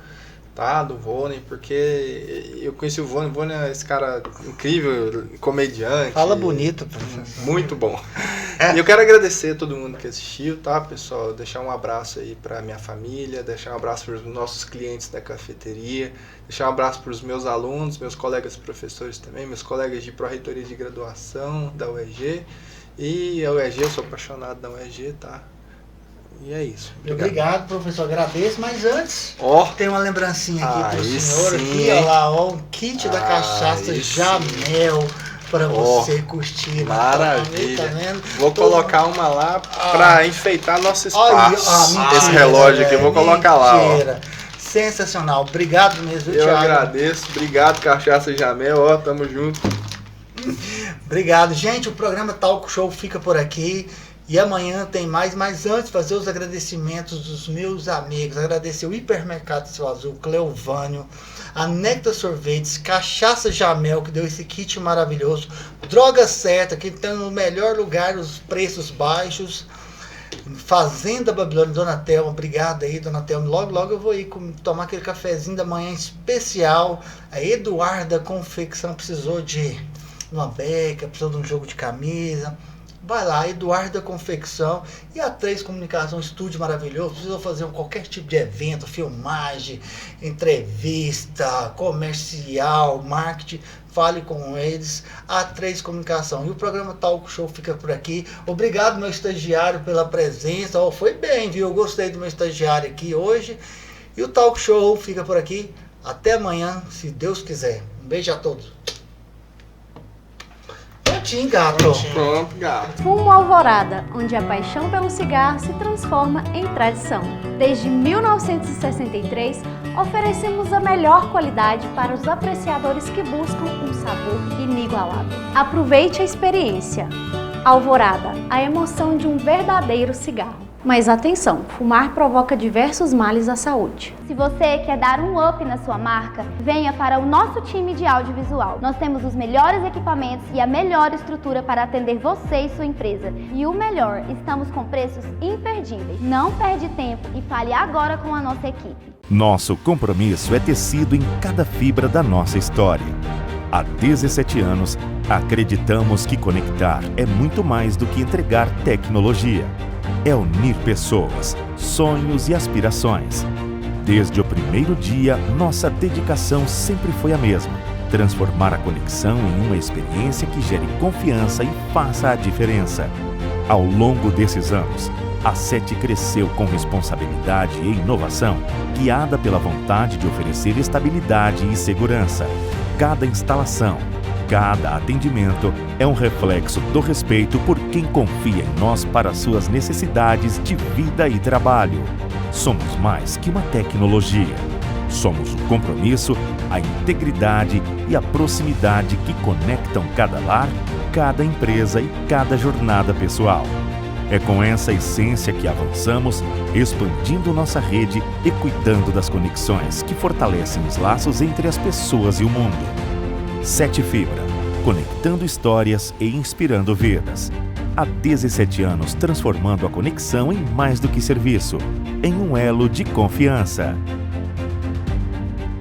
tá? Do Vônio, porque eu conheci o Vônio. O Vônio é esse cara incrível, comediante. Fala bonito, professor. Muito bom. E eu quero agradecer a todo mundo que assistiu, tá, pessoal? Deixar um abraço aí pra minha família, deixar um abraço para os nossos clientes da cafeteria, deixar um abraço para os meus alunos, meus colegas professores também, meus colegas de pró-reitoria de graduação da UEG. E a UEG, eu sou apaixonado da UEG, tá? E é isso. Obrigado, professor. Agradeço. Mas antes, Ó, tem uma lembrancinha aqui pro aí senhor. sim, Aqui, ó lá, ó, um kit da cachaça Aí Jamel para você curtir. maravilha. Tá vendo? Vou colocar uma lá pra enfeitar nosso Olha, espaço. mentira, Esse relógio aqui eu vou colocar lá, ó. mentira. Sensacional. Obrigado mesmo, Eu Thiago. agradeço. Obrigado, Cachaça Jamel. Ó, tamo junto. Obrigado. Gente, o programa Talk Show fica por aqui. E amanhã tem mais, mas antes fazer os agradecimentos dos meus amigos. Agradecer o Hipermercado Seu Azul, Cleovânio, a Nectar Sorvetes, Cachaça Jamel, que deu esse kit maravilhoso, Droga Certa, que tem no melhor lugar, os preços baixos, Fazenda Babilônia, Dona Thelma, obrigado aí, Dona Thelma. Logo eu vou ir tomar aquele cafezinho da manhã especial. A Eduarda Confecção precisou de uma beca, precisou de um jogo de camisa. Vai lá, Eduarda Confecção e a 3 Comunicação, estúdio maravilhoso. Precisou fazer qualquer tipo de evento, filmagem, entrevista, comercial, marketing. Fale com eles, a 3 Comunicação. E o programa Talk Show fica por aqui. Obrigado, meu estagiário, pela presença. Oh, foi bem, viu? Eu gostei do meu estagiário aqui hoje. E o Talk Show fica por aqui. Até amanhã, se Deus quiser. Um beijo a todos. Prontinho, gato. Pronto, gato. Fumo Alvorada, onde a paixão pelo cigarro se transforma em tradição. Desde 1963, oferecemos a melhor qualidade para os apreciadores que buscam um sabor inigualável. Aproveite a experiência. Alvorada, a emoção de um verdadeiro cigarro. Mas atenção, fumar provoca diversos males à saúde. Se você quer dar um up na sua marca, venha para o nosso time de audiovisual. Nós temos os melhores equipamentos e a melhor estrutura para atender você e sua empresa. E o melhor, estamos com preços imperdíveis. Não perde tempo e fale agora com a nossa equipe. Nosso compromisso é tecido em cada fibra da nossa história. Há 17 anos, acreditamos que conectar é muito mais do que entregar tecnologia. É unir pessoas, sonhos e aspirações. Desde o primeiro dia, nossa dedicação sempre foi a mesma: transformar a conexão em uma experiência que gere confiança e faça a diferença. Ao longo desses anos, a SET cresceu com responsabilidade e inovação, guiada pela vontade de oferecer estabilidade e segurança. Cada instalação, cada atendimento é um reflexo do respeito por quem confia em nós para suas necessidades de vida e trabalho. Somos mais que uma tecnologia. Somos o compromisso, a integridade e a proximidade que conectam cada lar, cada empresa e cada jornada pessoal. É com essa essência que avançamos, expandindo nossa rede e cuidando das conexões que fortalecem os laços entre as pessoas e o mundo. SET Fibra, conectando histórias e inspirando vidas. Há 17 anos transformando a conexão em mais do que serviço, em um elo de confiança.